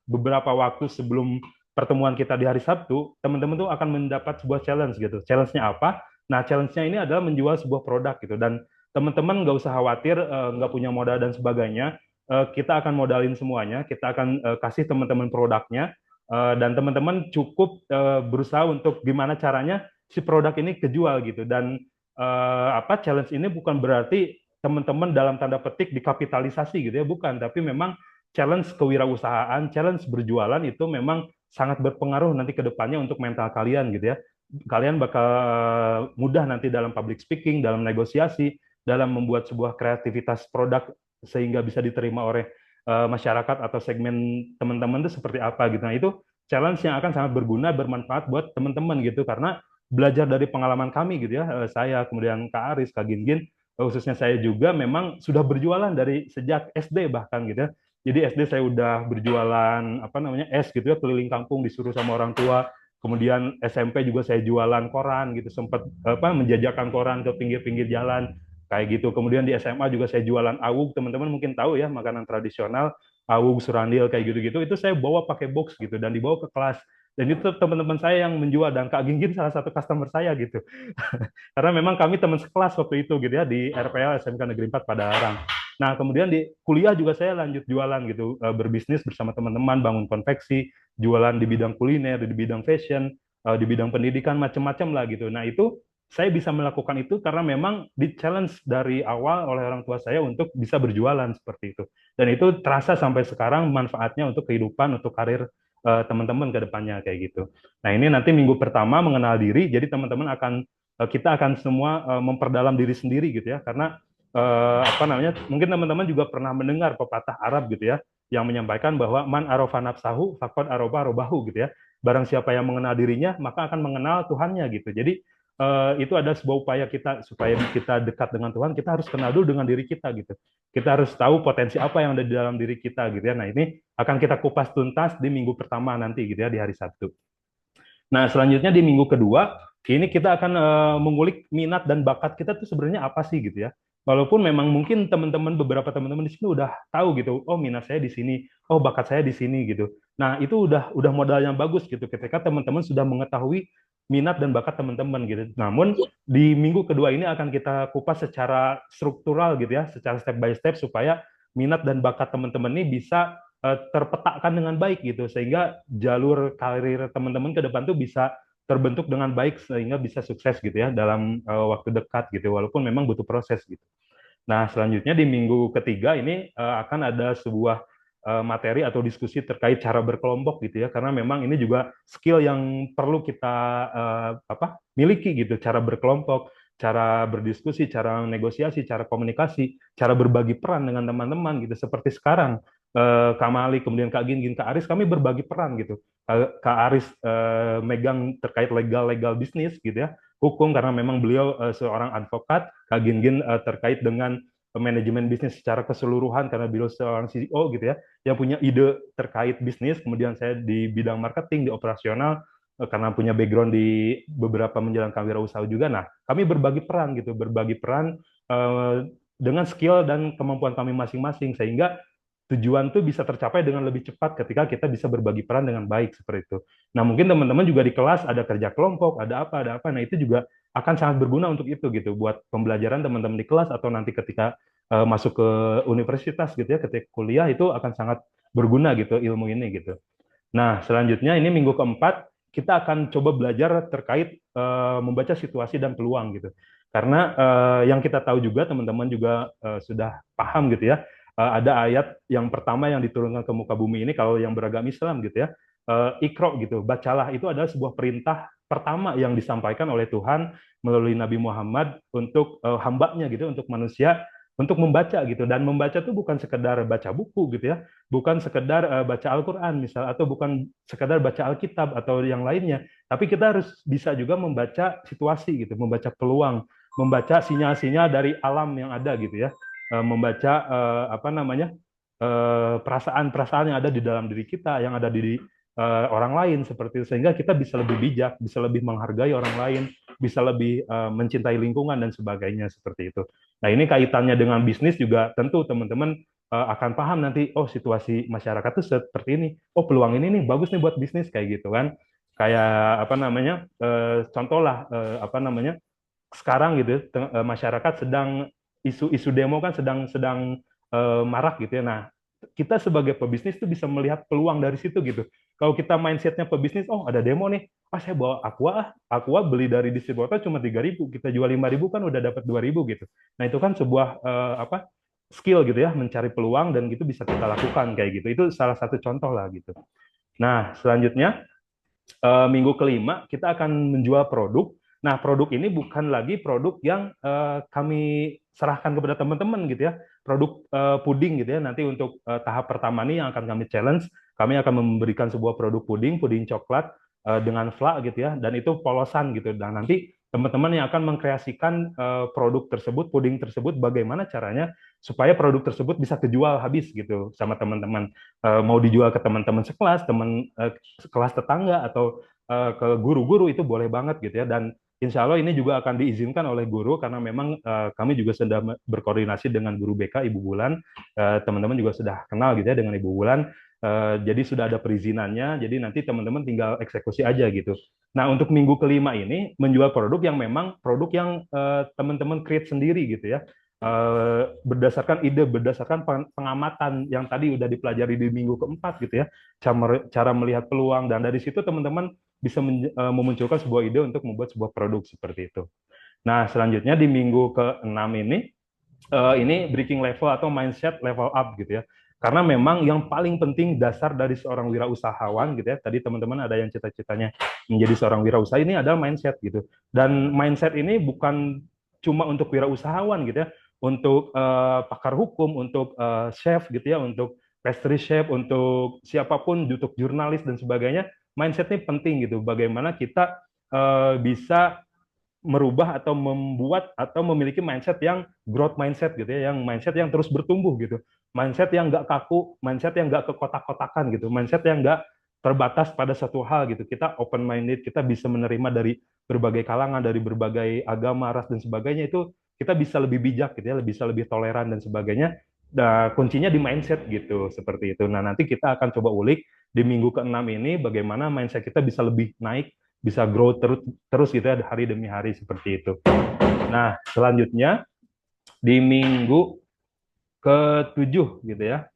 beberapa waktu sebelum pertemuan kita di hari Sabtu, teman-teman tuh akan mendapat sebuah challenge gitu. Challenge-nya apa? Nah, challenge-nya ini adalah menjual sebuah produk gitu. Dan teman-teman nggak usah khawatir nggak punya modal dan sebagainya. Kita akan modalin semuanya. Kita akan kasih teman-teman produknya. Dan teman-teman cukup berusaha untuk gimana caranya si produk ini kejual gitu. Dan challenge ini bukan berarti teman-teman dalam tanda petik dikapitalisasi gitu ya, bukan, tapi memang challenge kewirausahaan, challenge berjualan itu memang sangat berpengaruh nanti ke depannya untuk mental kalian gitu ya. Kalian bakal mudah nanti dalam public speaking, dalam negosiasi, dalam membuat sebuah kreativitas produk sehingga bisa diterima oleh masyarakat atau segmen teman-teman itu seperti apa gitu. Nah, itu challenge yang akan sangat berguna, bermanfaat buat teman-teman gitu, karena belajar dari pengalaman kami gitu ya, saya, kemudian Kak Aris, Kak Gingin, khususnya saya juga memang sudah berjualan dari sejak SD bahkan gitu ya. Jadi SD saya udah berjualan apa namanya es gitu ya, keliling kampung disuruh sama orang tua. Kemudian SMP juga saya jualan koran gitu, sempat apa menjajakan koran ke pinggir-pinggir jalan kayak gitu. Kemudian di SMA juga saya jualan awug, teman-teman mungkin tahu ya, makanan tradisional, awug, surandil kayak gitu-gitu. Itu saya bawa pakai box gitu dan dibawa ke kelas. Dan itu teman-teman saya yang menjual, dan Kak Ginggin salah satu customer saya gitu. Karena memang kami teman sekelas waktu itu gitu ya, di RPL SMK Negeri 4 Padalarang. Nah, kemudian di kuliah juga saya lanjut jualan gitu, berbisnis bersama teman-teman, bangun konveksi, jualan di bidang kuliner, di bidang fashion, di bidang pendidikan, macam-macam lah gitu. Nah, itu saya bisa melakukan itu karena memang di challenge dari awal oleh orang tua saya untuk bisa berjualan seperti itu. Dan itu terasa sampai sekarang manfaatnya untuk kehidupan, untuk karir teman-teman ke depannya kayak gitu. Nah, ini nanti minggu pertama mengenal diri, jadi teman-teman kita akan semua memperdalam diri sendiri gitu ya, karena apa namanya, mungkin teman-teman juga pernah mendengar pepatah Arab gitu ya, yang menyampaikan bahwa man arofa nafsahu faqad arofa robahu gitu ya. Barang siapa yang mengenal dirinya, maka akan mengenal Tuhannya gitu. Jadi itu ada sebuah upaya kita supaya kita dekat dengan Tuhan, kita harus kenal dulu dengan diri kita gitu. Kita harus tahu potensi apa yang ada di dalam diri kita gitu ya. Nah, ini akan kita kupas tuntas di minggu pertama nanti gitu ya, di hari Sabtu. Nah, selanjutnya di minggu kedua, ini kita akan mengulik minat dan bakat kita tuh sebenarnya apa sih gitu ya. Walaupun memang mungkin beberapa teman-teman di sini udah tahu gitu, oh minat saya di sini, oh bakat saya di sini gitu. Nah, itu udah modal yang bagus gitu ketika teman-teman sudah mengetahui minat dan bakat teman-teman gitu. Namun di minggu kedua ini akan kita kupas secara struktural gitu ya, secara step by step supaya minat dan bakat teman-teman ini bisa terpetakan dengan baik gitu, sehingga jalur karir teman-teman ke depan tuh bisa terbentuk dengan baik sehingga bisa sukses gitu ya dalam waktu dekat gitu, walaupun memang butuh proses gitu. Nah, selanjutnya di minggu ketiga ini akan ada sebuah materi atau diskusi terkait cara berkelompok gitu ya, karena memang ini juga skill yang perlu kita miliki gitu, cara berkelompok, cara berdiskusi, cara negosiasi, cara komunikasi, cara berbagi peran dengan teman-teman gitu. Seperti sekarang Kak Mali, kemudian Kak Gingin, Kak Aris, kami berbagi peran gitu. Kak Aris megang terkait legal bisnis gitu ya, hukum, karena memang beliau seorang advokat. Kak Gingin terkait dengan manajemen bisnis secara keseluruhan karena beliau seorang CEO gitu ya, yang punya ide terkait bisnis. Kemudian saya di bidang marketing, di operasional, karena punya background di beberapa menjalankan wirausaha juga. Nah, kami berbagi peran gitu, dengan skill dan kemampuan kami masing-masing, sehingga tujuan tuh bisa tercapai dengan lebih cepat ketika kita bisa berbagi peran dengan baik seperti itu. Nah, mungkin teman-teman juga di kelas ada kerja kelompok, ada apa. Nah, itu juga akan sangat berguna untuk itu gitu, buat pembelajaran teman-teman di kelas atau nanti ketika masuk ke universitas gitu ya, ketika kuliah itu akan sangat berguna gitu ilmu ini gitu. Nah, selanjutnya ini minggu keempat kita akan coba belajar terkait membaca situasi dan peluang gitu. Karena yang kita tahu juga, teman-teman juga sudah paham gitu ya, ada ayat yang pertama yang diturunkan ke muka bumi ini, kalau yang beragama Islam gitu ya, Iqra gitu, bacalah, itu adalah sebuah perintah pertama yang disampaikan oleh Tuhan melalui Nabi Muhammad untuk hambanya gitu, untuk manusia, untuk membaca gitu. Dan membaca itu bukan sekedar baca buku gitu ya, bukan sekedar baca Al-Quran misal, atau bukan sekedar baca Alkitab atau yang lainnya, tapi kita harus bisa juga membaca situasi gitu, membaca peluang, membaca sinyal-sinyal dari alam yang ada gitu ya, membaca perasaan-perasaan yang ada di dalam diri kita, yang ada di orang lain seperti itu, sehingga kita bisa lebih bijak, bisa lebih menghargai orang lain, bisa lebih mencintai lingkungan dan sebagainya seperti itu. Nah, ini kaitannya dengan bisnis juga, tentu teman-teman akan paham nanti, oh situasi masyarakat itu seperti ini, oh peluang ini nih bagus nih buat bisnis kayak gitu kan. Kayak contoh lah sekarang gitu masyarakat sedang isu demo kan sedang marak gitu ya. Nah, kita sebagai pebisnis tuh bisa melihat peluang dari situ gitu. Kalau kita mindsetnya pebisnis, oh ada demo nih, saya bawa Aqua beli dari distributor cuma 3.000, kita jual 5.000 kan udah dapat 2.000 gitu. Nah, itu kan sebuah skill gitu ya, mencari peluang, dan gitu bisa kita lakukan kayak gitu. Itu salah satu contoh lah gitu. Nah, selanjutnya minggu kelima kita akan menjual produk. Nah, produk ini bukan lagi produk yang kami serahkan kepada teman-teman gitu ya, produk puding gitu ya. Nanti untuk tahap pertama nih yang akan kami challenge, kami akan memberikan sebuah produk puding coklat dengan fla gitu ya, dan itu polosan gitu. Dan nanti teman-teman yang akan mengkreasikan produk tersebut, puding tersebut, bagaimana caranya supaya produk tersebut bisa kejual habis gitu sama teman-teman. Mau dijual ke teman-teman sekelas, teman kelas tetangga, atau ke guru-guru, itu boleh banget gitu ya. Dan insya Allah ini juga akan diizinkan oleh guru, karena memang kami juga sedang berkoordinasi dengan guru BK Ibu Bulan. Teman-teman juga sudah kenal gitu ya dengan Ibu Bulan. Jadi sudah ada perizinannya, jadi nanti teman-teman tinggal eksekusi aja gitu. Nah, untuk minggu kelima ini menjual produk yang memang produk yang teman-teman create sendiri gitu ya. Berdasarkan ide, berdasarkan pengamatan yang tadi udah dipelajari di minggu keempat gitu ya, cara melihat peluang, dan dari situ teman-teman bisa memunculkan sebuah ide untuk membuat sebuah produk seperti itu. Nah, selanjutnya di minggu ke-6 ini breaking level atau mindset level up gitu ya. Karena memang yang paling penting dasar dari seorang wirausahawan gitu ya. Tadi teman-teman ada yang cita-citanya menjadi seorang wirausaha, ini adalah mindset gitu. Dan mindset ini bukan cuma untuk wirausahawan gitu ya, untuk pakar hukum, untuk chef gitu ya, untuk pastry chef, untuk siapapun, untuk jurnalis dan sebagainya. Mindset ini penting gitu. Bagaimana kita bisa merubah atau membuat atau memiliki mindset yang growth mindset gitu ya, yang mindset yang terus bertumbuh gitu, mindset yang nggak kaku, mindset yang nggak kekotak-kotakan gitu, mindset yang nggak terbatas pada satu hal gitu. Kita open minded, kita bisa menerima dari berbagai kalangan, dari berbagai agama, ras dan sebagainya, itu kita bisa lebih bijak gitu ya, bisa lebih toleran dan sebagainya. Nah, kuncinya di mindset gitu, seperti itu. Nah, nanti kita akan coba ulik di minggu ke-6 ini bagaimana mindset kita bisa lebih naik, bisa grow terus gitu ya, hari demi hari seperti itu. Nah, selanjutnya di minggu ke-7 gitu ya.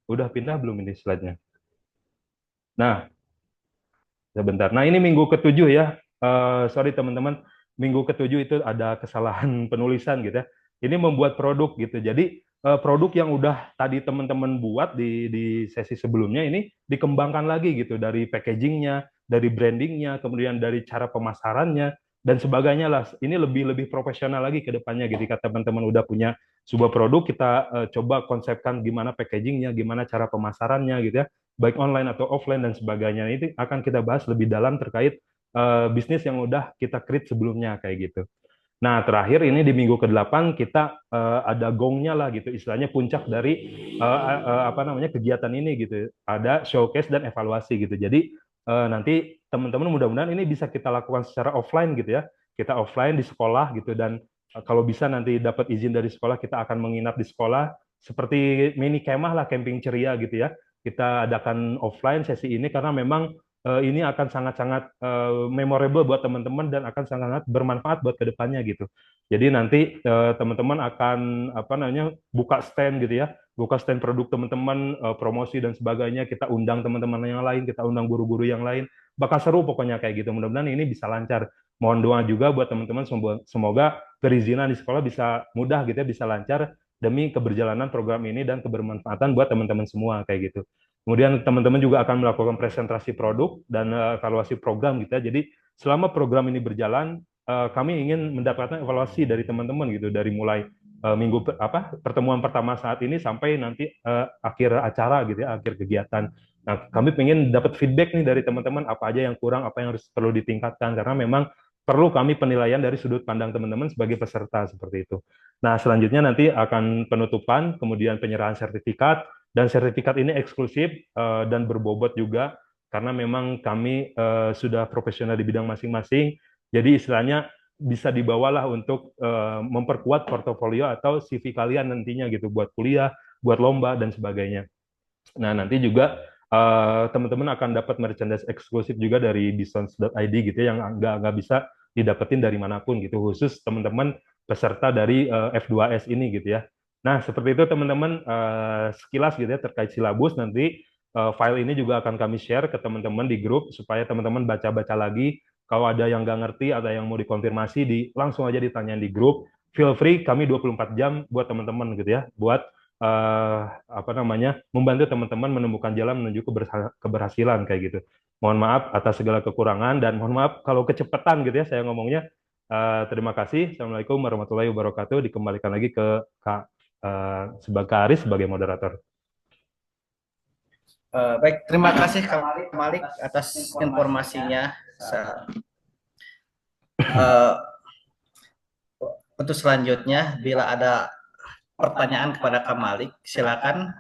Udah pindah belum ini slide-nya? Nah, sebentar. Nah, ini minggu ke-7 ya. Sorry teman-teman, minggu ke-7 itu ada kesalahan penulisan gitu ya. Ini membuat produk gitu. Jadi produk yang udah tadi teman-teman buat di sesi sebelumnya ini dikembangkan lagi gitu, dari packagingnya, dari brandingnya, kemudian dari cara pemasarannya dan sebagainya lah. Ini lebih profesional lagi ke depannya gitu. Jika teman-teman udah punya sebuah produk, kita coba konsepkan gimana packagingnya, gimana cara pemasarannya gitu ya, baik online atau offline dan sebagainya. Ini akan kita bahas lebih dalam terkait bisnis yang udah kita create sebelumnya kayak gitu. Nah, terakhir ini di minggu ke-8 kita ada gongnya lah gitu, istilahnya puncak dari kegiatan ini gitu. Ada showcase dan evaluasi gitu. Jadi nanti teman-teman mudah-mudahan ini bisa kita lakukan secara offline gitu ya. Kita offline di sekolah gitu, dan kalau bisa nanti dapat izin dari sekolah, kita akan menginap di sekolah seperti mini kemah lah, camping ceria gitu ya. Kita adakan offline sesi ini karena memang ini akan sangat-sangat memorable buat teman-teman dan akan sangat bermanfaat buat kedepannya gitu. Jadi nanti teman-teman akan buka stand gitu ya, buka stand produk teman-teman, promosi dan sebagainya. Kita undang teman-teman yang lain, kita undang guru-guru yang lain. Bakal seru pokoknya kayak gitu. Mudah-mudahan ini bisa lancar. Mohon doa juga buat teman-teman, semoga perizinan di sekolah bisa mudah gitu ya, bisa lancar demi keberjalanan program ini dan kebermanfaatan buat teman-teman semua kayak gitu. Kemudian teman-teman juga akan melakukan presentasi produk dan evaluasi program gitu ya. Jadi selama program ini berjalan, kami ingin mendapatkan evaluasi dari teman-teman gitu, dari mulai pertemuan pertama saat ini sampai nanti akhir acara gitu ya, akhir kegiatan. Nah, kami ingin dapat feedback nih dari teman-teman, apa aja yang kurang, apa yang harus perlu ditingkatkan, karena memang perlu kami penilaian dari sudut pandang teman-teman sebagai peserta seperti itu. Nah, selanjutnya nanti akan penutupan, kemudian penyerahan sertifikat, dan sertifikat ini eksklusif dan berbobot juga, karena memang kami sudah profesional di bidang masing-masing, jadi istilahnya bisa dibawalah untuk memperkuat portofolio atau CV kalian nantinya gitu, buat kuliah, buat lomba, dan sebagainya. Nah, nanti juga teman-teman akan dapat merchandise eksklusif juga dari bisons.id gitu yang nggak bisa didapetin dari manapun gitu, khusus teman-teman peserta dari F2S ini gitu ya. Nah, seperti itu teman-teman, sekilas gitu ya terkait silabus. Nanti file ini juga akan kami share ke teman-teman di grup supaya teman-teman baca-baca lagi. Kalau ada yang nggak ngerti, ada yang mau dikonfirmasi, langsung aja ditanyain di grup. Feel free, kami 24 jam buat teman-teman gitu ya, buat membantu teman-teman menemukan jalan menuju keberhasilan kayak gitu. Mohon maaf atas segala kekurangan dan mohon maaf kalau kecepatan gitu ya saya ngomongnya. Terima kasih. Assalamualaikum warahmatullahi wabarakatuh. Dikembalikan lagi ke Kak sebagai Aris sebagai moderator. Baik, terima kasih Kak Malik atas informasinya. Untuk selanjutnya, bila ada pertanyaan kepada Kak Malik, silakan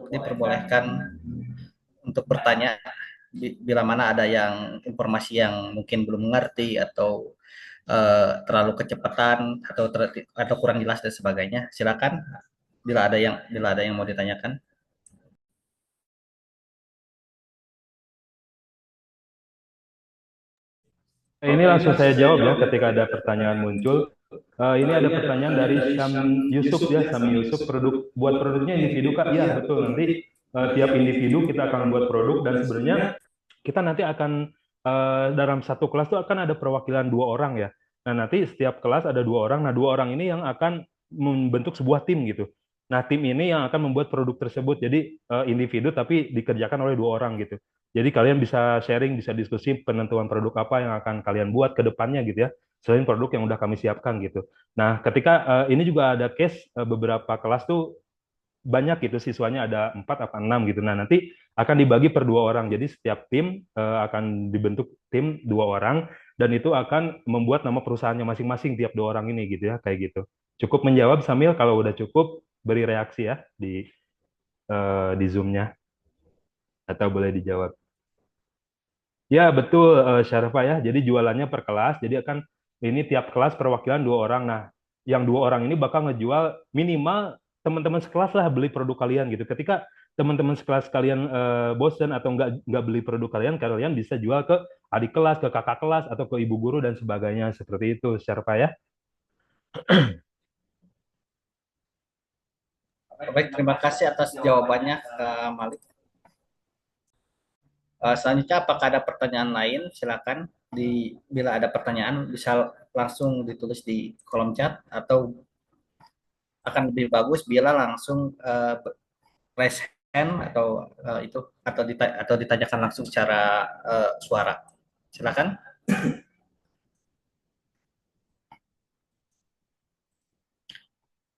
diperbolehkan untuk bertanya. Bila mana ada yang informasi yang mungkin belum mengerti atau terlalu kecepatan atau kurang jelas dan sebagainya, silakan bila ada yang mau ditanyakan. Ini langsung saya jawab ya ketika ada pertanyaan muncul. Ini ada pertanyaan dari Syam Yusuf ya, Syam Yusuf, buat produknya individu Kak? Iya betul, nanti tiap individu kita akan buat produk dan sebenarnya kita nanti akan dalam satu kelas itu akan ada perwakilan 2 orang ya. Nah nanti setiap kelas ada 2 orang, nah 2 orang ini yang akan membentuk sebuah tim gitu. Nah tim ini yang akan membuat produk tersebut, jadi individu tapi dikerjakan oleh 2 orang gitu. Jadi kalian bisa sharing, bisa diskusi penentuan produk apa yang akan kalian buat ke depannya gitu ya, selain produk yang udah kami siapkan gitu. Nah, ketika ini juga ada case beberapa kelas tuh banyak gitu siswanya ada 4 atau 6 gitu. Nah, nanti akan dibagi per 2 orang. Jadi setiap tim akan dibentuk tim 2 orang dan itu akan membuat nama perusahaannya masing-masing tiap 2 orang ini gitu ya, kayak gitu. Cukup menjawab Samil, kalau udah cukup beri reaksi ya di Zoom-nya atau boleh dijawab. Ya betul Syarfa ya. Jadi jualannya per kelas. Jadi akan ini tiap kelas perwakilan 2 orang. Nah, yang 2 orang ini bakal ngejual minimal teman-teman sekelas lah beli produk kalian gitu. Ketika teman-teman sekelas kalian bosen atau nggak beli produk kalian, kalian bisa jual ke adik kelas, ke kakak kelas atau ke ibu guru dan sebagainya seperti itu Syarfa ya. Baik, terima kasih atas jawabannya Kak Malik. Selanjutnya apakah ada pertanyaan lain? Silakan bila ada pertanyaan bisa langsung ditulis di kolom chat atau akan lebih bagus bila langsung raise hand atau ditanyakan langsung secara suara. Silakan.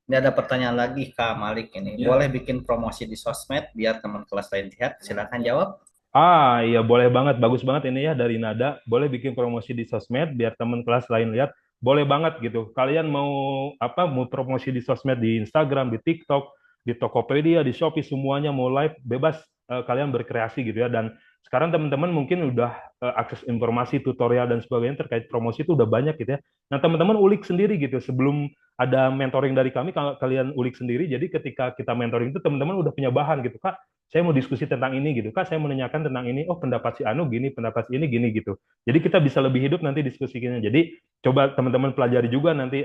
Ini ada pertanyaan lagi Kak Malik ini. Ya. Boleh bikin promosi di sosmed biar teman kelas lain lihat? Silakan jawab. Iya boleh banget, bagus banget ini ya dari Nada. Boleh bikin promosi di sosmed biar teman kelas lain lihat. Boleh banget gitu. Kalian mau mau promosi di sosmed di Instagram, di TikTok, di Tokopedia, di Shopee, semuanya mau live, bebas kalian berkreasi gitu ya. Dan sekarang teman-teman mungkin udah akses informasi, tutorial dan sebagainya terkait promosi itu udah banyak gitu ya. Nah teman-teman ulik sendiri gitu. Sebelum ada mentoring dari kami, kalian ulik sendiri. Jadi ketika kita mentoring itu teman-teman udah punya bahan gitu. Kak, saya mau diskusi tentang ini gitu. Kak, saya menanyakan tentang ini. Oh, pendapat si Anu gini, pendapat si ini gini gitu. Jadi kita bisa lebih hidup nanti diskusinya. Jadi coba teman-teman pelajari juga nanti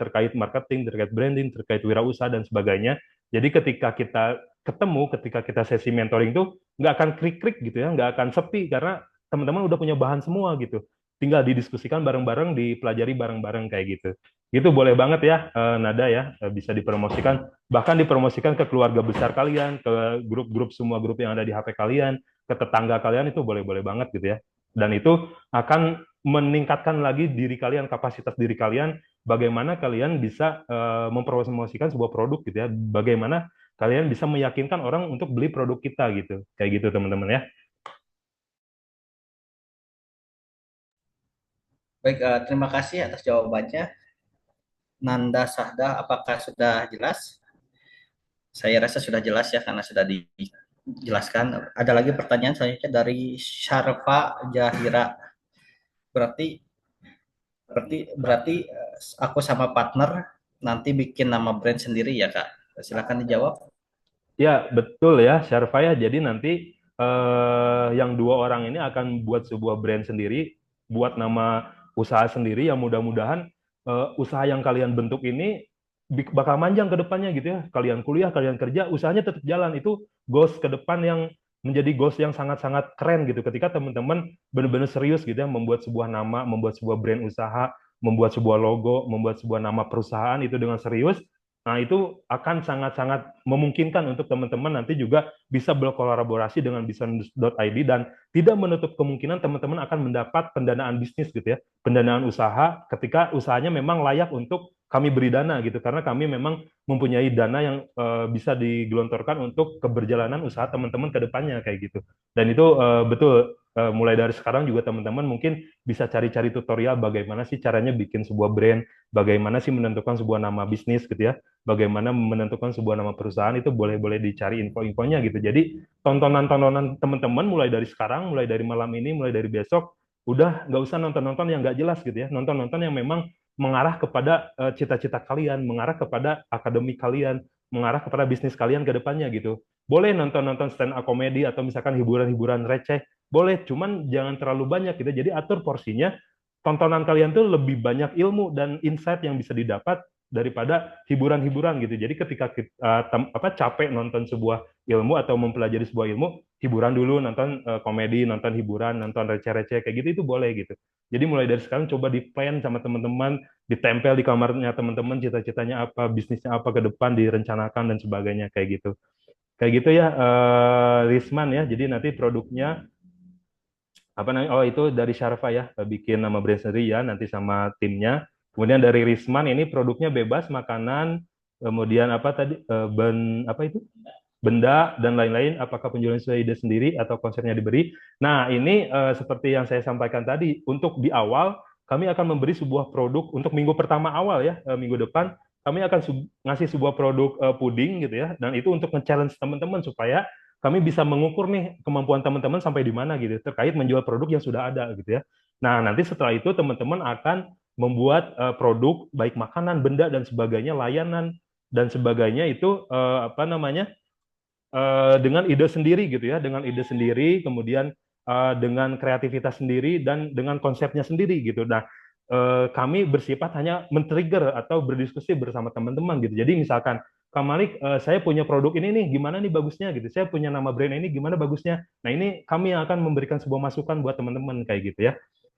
terkait marketing, terkait branding, terkait wirausaha dan sebagainya. Jadi ketika kita ketemu, ketika kita sesi mentoring tuh nggak akan krik-krik gitu ya, nggak akan sepi karena teman-teman udah punya bahan semua gitu. Tinggal didiskusikan bareng-bareng, dipelajari bareng-bareng kayak gitu. Gitu boleh banget ya Nada ya, bisa dipromosikan, bahkan dipromosikan ke keluarga besar kalian, ke grup-grup, semua grup yang ada di HP kalian, ke tetangga kalian, itu boleh-boleh banget gitu ya. Dan itu akan meningkatkan lagi diri kalian, kapasitas diri kalian, bagaimana kalian bisa mempromosikan sebuah produk gitu ya, bagaimana kalian bisa meyakinkan orang untuk beli produk kita gitu, kayak gitu teman-teman ya. Baik, terima kasih atas jawabannya. Nanda Sahda, apakah sudah jelas? Saya rasa sudah jelas ya karena sudah dijelaskan. Ada lagi pertanyaan selanjutnya dari Syarfa Jahira. Berarti aku sama partner nanti bikin nama brand sendiri ya Kak? Silakan dijawab. Ya betul ya Syarfa ya. Jadi nanti yang 2 orang ini akan buat sebuah brand sendiri, buat nama usaha sendiri yang mudah-mudahan usaha yang kalian bentuk ini bakal manjang ke depannya gitu ya. Kalian kuliah, kalian kerja, usahanya tetap jalan. Itu goals ke depan yang menjadi goals yang sangat-sangat keren gitu. Ketika teman-teman benar-benar serius gitu ya, membuat sebuah nama, membuat sebuah brand usaha, membuat sebuah logo, membuat sebuah nama perusahaan itu dengan serius, Nah, itu akan sangat-sangat memungkinkan untuk teman-teman nanti juga bisa berkolaborasi dengan bisnis.id dan tidak menutup kemungkinan teman-teman akan mendapat pendanaan bisnis gitu ya, pendanaan usaha ketika usahanya memang layak untuk kami beri dana gitu, karena kami memang mempunyai dana yang bisa digelontorkan untuk keberjalanan usaha teman-teman ke depannya kayak gitu. Dan itu betul mulai dari sekarang juga teman-teman mungkin bisa cari-cari tutorial bagaimana sih caranya bikin sebuah brand, bagaimana sih menentukan sebuah nama bisnis gitu ya, bagaimana menentukan sebuah nama perusahaan, itu boleh-boleh dicari info-infonya gitu. Jadi tontonan-tontonan teman-teman mulai dari sekarang, mulai dari malam ini, mulai dari besok, udah nggak usah nonton-nonton yang nggak jelas gitu ya, nonton-nonton yang memang mengarah kepada cita-cita kalian, mengarah kepada akademi kalian, mengarah kepada bisnis kalian ke depannya gitu. Boleh nonton-nonton stand up komedi atau misalkan hiburan-hiburan receh, boleh, cuman jangan terlalu banyak gitu. Jadi atur porsinya, tontonan kalian tuh lebih banyak ilmu dan insight yang bisa didapat daripada hiburan-hiburan gitu. Jadi ketika kita capek nonton sebuah ilmu atau mempelajari sebuah ilmu, hiburan dulu, nonton komedi, nonton hiburan, nonton receh-receh kayak gitu, itu boleh gitu. Jadi mulai dari sekarang coba di-plan sama teman-teman, ditempel di kamarnya teman-teman, cita-citanya apa, bisnisnya apa ke depan, direncanakan dan sebagainya kayak gitu. Kayak gitu ya, Risman ya. Jadi nanti produknya apa namanya? Oh, itu dari Syarfa ya, bikin nama brand sendiri ya nanti sama timnya. Kemudian dari Risman ini produknya bebas, makanan, kemudian apa tadi, apa itu? Benda dan lain-lain. Apakah penjualan sudah ide sendiri atau konsepnya diberi? Nah, ini seperti yang saya sampaikan tadi, untuk di awal kami akan memberi sebuah produk untuk minggu pertama awal ya, minggu depan kami akan ngasih sebuah produk puding gitu ya, dan itu untuk nge-challenge teman-teman supaya kami bisa mengukur nih kemampuan teman-teman sampai di mana gitu terkait menjual produk yang sudah ada gitu ya. Nah, nanti setelah itu teman-teman akan membuat produk baik makanan, benda dan sebagainya, layanan dan sebagainya itu apa namanya? Dengan ide sendiri gitu ya, dengan ide sendiri, kemudian dengan kreativitas sendiri dan dengan konsepnya sendiri gitu. Nah, kami bersifat hanya men-trigger atau berdiskusi bersama teman-teman gitu. Jadi misalkan, Kak Malik, saya punya produk ini nih, gimana nih bagusnya gitu. Saya punya nama brand ini, gimana bagusnya. Nah, ini kami yang akan memberikan sebuah masukan buat teman-teman kayak gitu ya.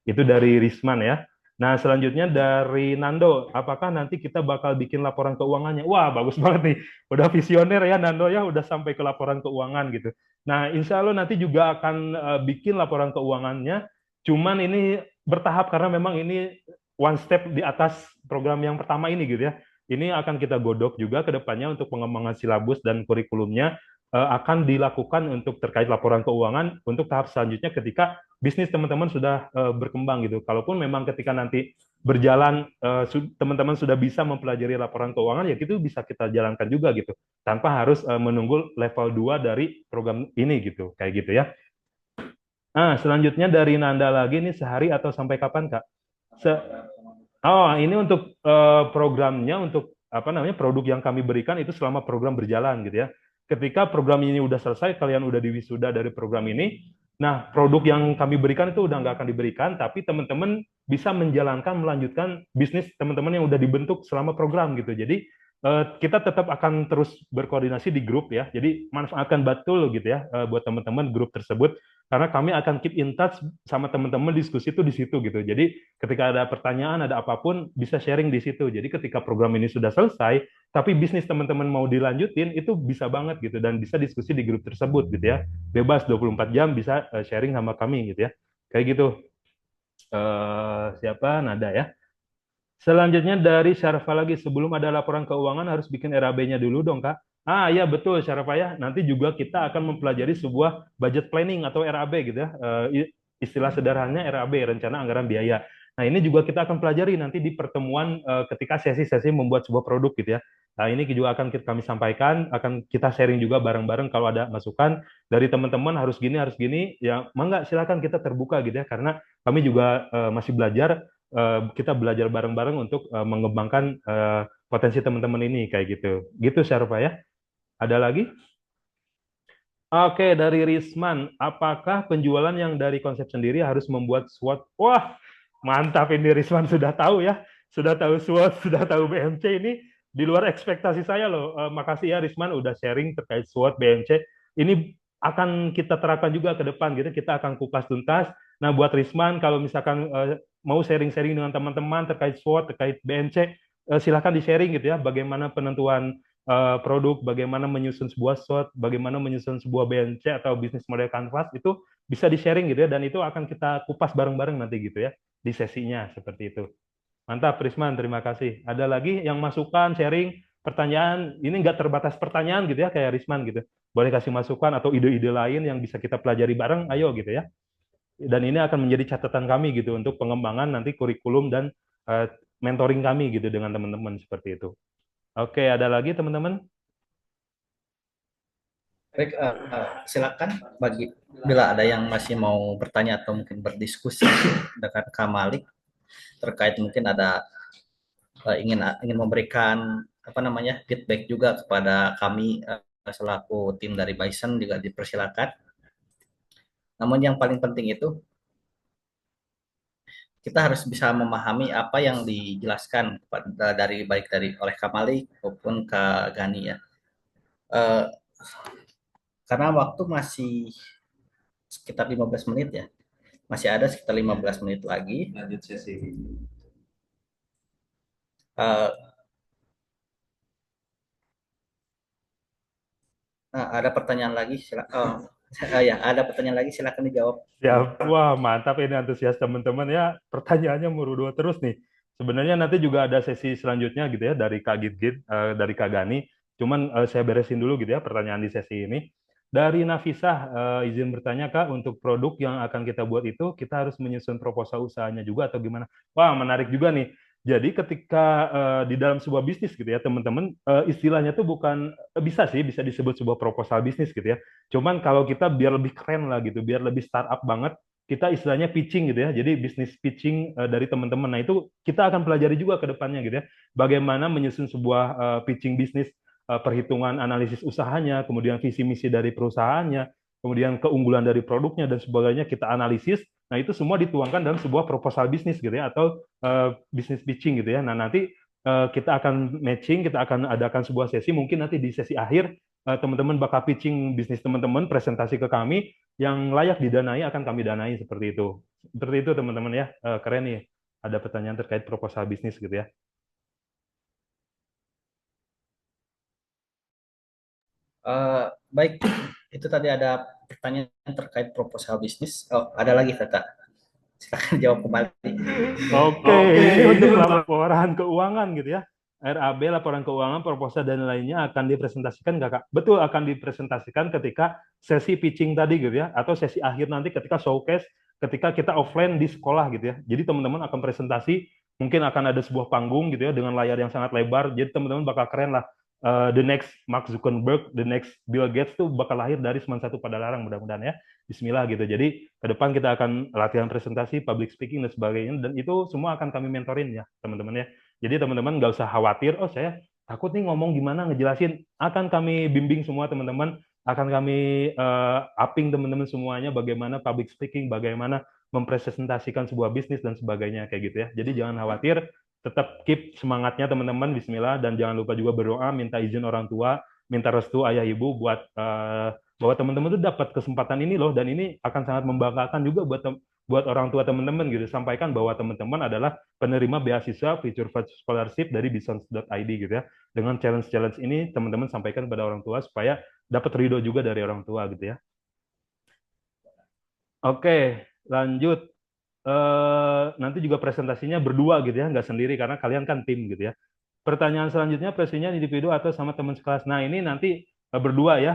Itu dari Risman ya. Nah, selanjutnya dari Nando, apakah nanti kita bakal bikin laporan keuangannya? Wah, bagus banget nih. Udah visioner ya Nando ya, udah sampai ke laporan keuangan gitu. Nah, insya Allah nanti juga akan bikin laporan keuangannya. Cuman ini bertahap karena memang ini one step di atas program yang pertama ini gitu ya. Ini akan kita godok juga ke depannya untuk pengembangan silabus dan kurikulumnya akan dilakukan untuk terkait laporan keuangan untuk tahap selanjutnya ketika bisnis teman-teman sudah berkembang gitu. Kalaupun memang ketika nanti berjalan teman-teman sudah bisa mempelajari laporan keuangan ya itu bisa kita jalankan juga gitu tanpa harus menunggu level 2 dari program ini gitu kayak gitu ya. Nah, selanjutnya dari Nanda lagi nih, sehari atau sampai kapan Kak? Oh, ini untuk programnya, untuk apa namanya produk yang kami berikan itu selama program berjalan gitu ya. Ketika program ini udah selesai, kalian udah diwisuda dari program ini, nah produk yang kami berikan itu udah nggak akan diberikan, tapi teman-teman bisa menjalankan, melanjutkan bisnis teman-teman yang udah dibentuk selama program gitu. Jadi kita tetap akan terus berkoordinasi di grup ya. Jadi manfaatkan betul gitu ya buat teman-teman grup tersebut karena kami akan keep in touch sama teman-teman, diskusi itu di situ gitu. Jadi ketika ada pertanyaan, ada apapun bisa sharing di situ. Jadi ketika program ini sudah selesai, tapi bisnis teman-teman mau dilanjutin itu bisa banget gitu dan bisa diskusi di grup tersebut gitu ya. Bebas 24 jam bisa sharing sama kami gitu ya. Kayak gitu. Siapa? Nada ya. Selanjutnya dari Syarfa lagi, sebelum ada laporan keuangan harus bikin RAB-nya dulu dong, Kak. Ah, ya betul Syarfa ya. Nanti juga kita akan mempelajari sebuah budget planning atau RAB gitu ya. Istilah sederhananya RAB, rencana anggaran biaya. Nah, ini juga kita akan pelajari nanti di pertemuan ketika sesi-sesi membuat sebuah produk gitu ya. Nah, ini juga akan kami sampaikan, akan kita sharing juga bareng-bareng kalau ada masukan dari teman-teman harus gini, ya mangga silakan kita terbuka gitu ya, karena kami juga masih belajar, kita belajar bareng-bareng untuk mengembangkan potensi teman-teman ini kayak gitu. Gitu Syarfa ya. Ada lagi? Oke, dari Risman, apakah penjualan yang dari konsep sendiri harus membuat SWOT? Wah, mantap ini Risman sudah tahu ya. Sudah tahu SWOT, sudah tahu BMC, ini di luar ekspektasi saya loh. Makasih ya Risman udah sharing terkait SWOT, BMC. Ini akan kita terapkan juga ke depan gitu. Kita akan kupas tuntas. Nah, buat Risman kalau misalkan mau sharing-sharing dengan teman-teman terkait SWOT, terkait BMC, silakan di-sharing gitu ya, bagaimana penentuan produk, bagaimana menyusun sebuah SWOT, bagaimana menyusun sebuah BNC atau bisnis model canvas, itu bisa di-sharing gitu ya, dan itu akan kita kupas bareng-bareng nanti gitu ya, di sesinya seperti itu. Mantap, Prisman, terima kasih. Ada lagi yang masukan, sharing, pertanyaan, ini nggak terbatas pertanyaan gitu ya, kayak Risman gitu. Boleh kasih masukan atau ide-ide lain yang bisa kita pelajari bareng, ayo gitu ya. Dan ini akan menjadi catatan kami gitu untuk pengembangan nanti kurikulum dan mentoring kami gitu dengan teman-teman seperti itu. Oke, ada lagi teman-teman? Baik, silakan bagi bila ada yang masih mau bertanya atau mungkin berdiskusi dengan Kak Malik terkait mungkin ada ingin memberikan apa namanya feedback juga kepada kami selaku tim dari Bison juga dipersilakan. Namun yang paling penting itu kita harus bisa memahami apa yang dijelaskan dari baik dari oleh Kak Malik maupun Kak Gani ya. Karena waktu masih sekitar 15 menit ya. Masih ada sekitar 15 menit lagi. Lanjut sesi. Ada pertanyaan lagi, silakan. Ya, ada pertanyaan lagi, silakan dijawab. Ya, wah mantap ini antusias teman-teman ya. Pertanyaannya merudua terus nih. Sebenarnya nanti juga ada sesi selanjutnya gitu ya dari Kak Git, dari Kak Gani. Cuman saya beresin dulu gitu ya pertanyaan di sesi ini. Dari Nafisah, izin bertanya Kak, untuk produk yang akan kita buat itu, kita harus menyusun proposal usahanya juga atau gimana? Wah, menarik juga nih. Jadi ketika di dalam sebuah bisnis gitu ya, teman-teman, istilahnya tuh bukan, bisa sih, bisa disebut sebuah proposal bisnis gitu ya. Cuman kalau kita biar lebih keren lah gitu, biar lebih startup banget, kita istilahnya pitching gitu ya. Jadi bisnis pitching dari teman-teman. Nah itu kita akan pelajari juga ke depannya gitu ya. Bagaimana menyusun sebuah pitching bisnis, perhitungan analisis usahanya, kemudian visi misi dari perusahaannya, kemudian keunggulan dari produknya dan sebagainya kita analisis. Nah itu semua dituangkan dalam sebuah proposal bisnis gitu ya, atau bisnis pitching gitu ya. Nah nanti kita akan matching, kita akan adakan sebuah sesi, mungkin nanti di sesi akhir teman-teman bakal pitching bisnis teman-teman, presentasi ke kami, yang layak didanai akan kami danai seperti itu. Seperti itu teman-teman ya, keren nih. Ada pertanyaan terkait proposal bisnis gitu ya. Baik, itu tadi ada pertanyaan terkait proposal bisnis. Oh, ada lagi Tata. Silakan jawab kembali. Oke, ini untuk laporan keuangan gitu ya. RAB, laporan keuangan, proposal dan lainnya akan dipresentasikan Kakak. Betul, akan dipresentasikan ketika sesi pitching tadi gitu ya, atau sesi akhir nanti ketika showcase, ketika kita offline di sekolah gitu ya. Jadi teman-teman akan presentasi, mungkin akan ada sebuah panggung gitu ya dengan layar yang sangat lebar. Jadi teman-teman bakal keren lah. The next Mark Zuckerberg, the next Bill Gates tuh bakal lahir dari Semen Satu Padalarang, mudah-mudahan ya. Bismillah gitu. Jadi ke depan kita akan latihan presentasi, public speaking dan sebagainya, dan itu semua akan kami mentorin ya teman-teman ya. Jadi teman-teman nggak usah khawatir, oh saya takut nih ngomong gimana ngejelasin, akan kami bimbing semua teman-teman, akan kami upping teman-teman semuanya bagaimana public speaking, bagaimana mempresentasikan sebuah bisnis dan sebagainya kayak gitu ya. Jadi jangan khawatir, tetap keep semangatnya teman-teman, bismillah, dan jangan lupa juga berdoa, minta izin orang tua, minta restu ayah ibu buat bahwa teman-teman itu dapat kesempatan ini loh, dan ini akan sangat membanggakan juga buat orang tua teman-teman gitu. Sampaikan bahwa teman-teman adalah penerima beasiswa Future Scholarship dari bisons.id gitu ya. Dengan challenge-challenge ini teman-teman sampaikan pada orang tua supaya dapat ridho juga dari orang tua gitu ya. Oke, lanjut. Nanti juga presentasinya berdua gitu ya, nggak sendiri karena kalian kan tim gitu ya. Pertanyaan selanjutnya, presentasinya individu atau sama teman sekelas. Nah ini nanti berdua ya,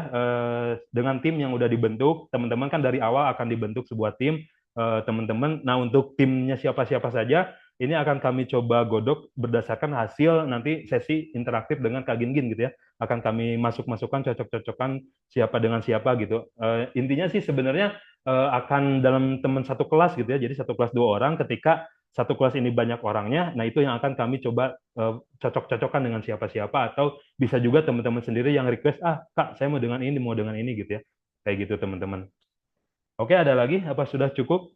dengan tim yang udah dibentuk. Teman-teman kan dari awal akan dibentuk sebuah tim, teman-teman. Nah untuk timnya siapa-siapa saja, ini akan kami coba godok berdasarkan hasil nanti sesi interaktif dengan Kak Gin gitu ya. Akan kami masuk-masukkan, cocok-cocokan siapa dengan siapa gitu. Intinya sih sebenarnya akan dalam teman satu kelas gitu ya. Jadi satu kelas 2 orang, ketika satu kelas ini banyak orangnya, nah itu yang akan kami coba cocok-cocokkan dengan siapa-siapa, atau bisa juga teman-teman sendiri yang request, Kak, saya mau dengan ini gitu ya. Kayak gitu teman-teman. Oke, ada lagi? Apa sudah cukup?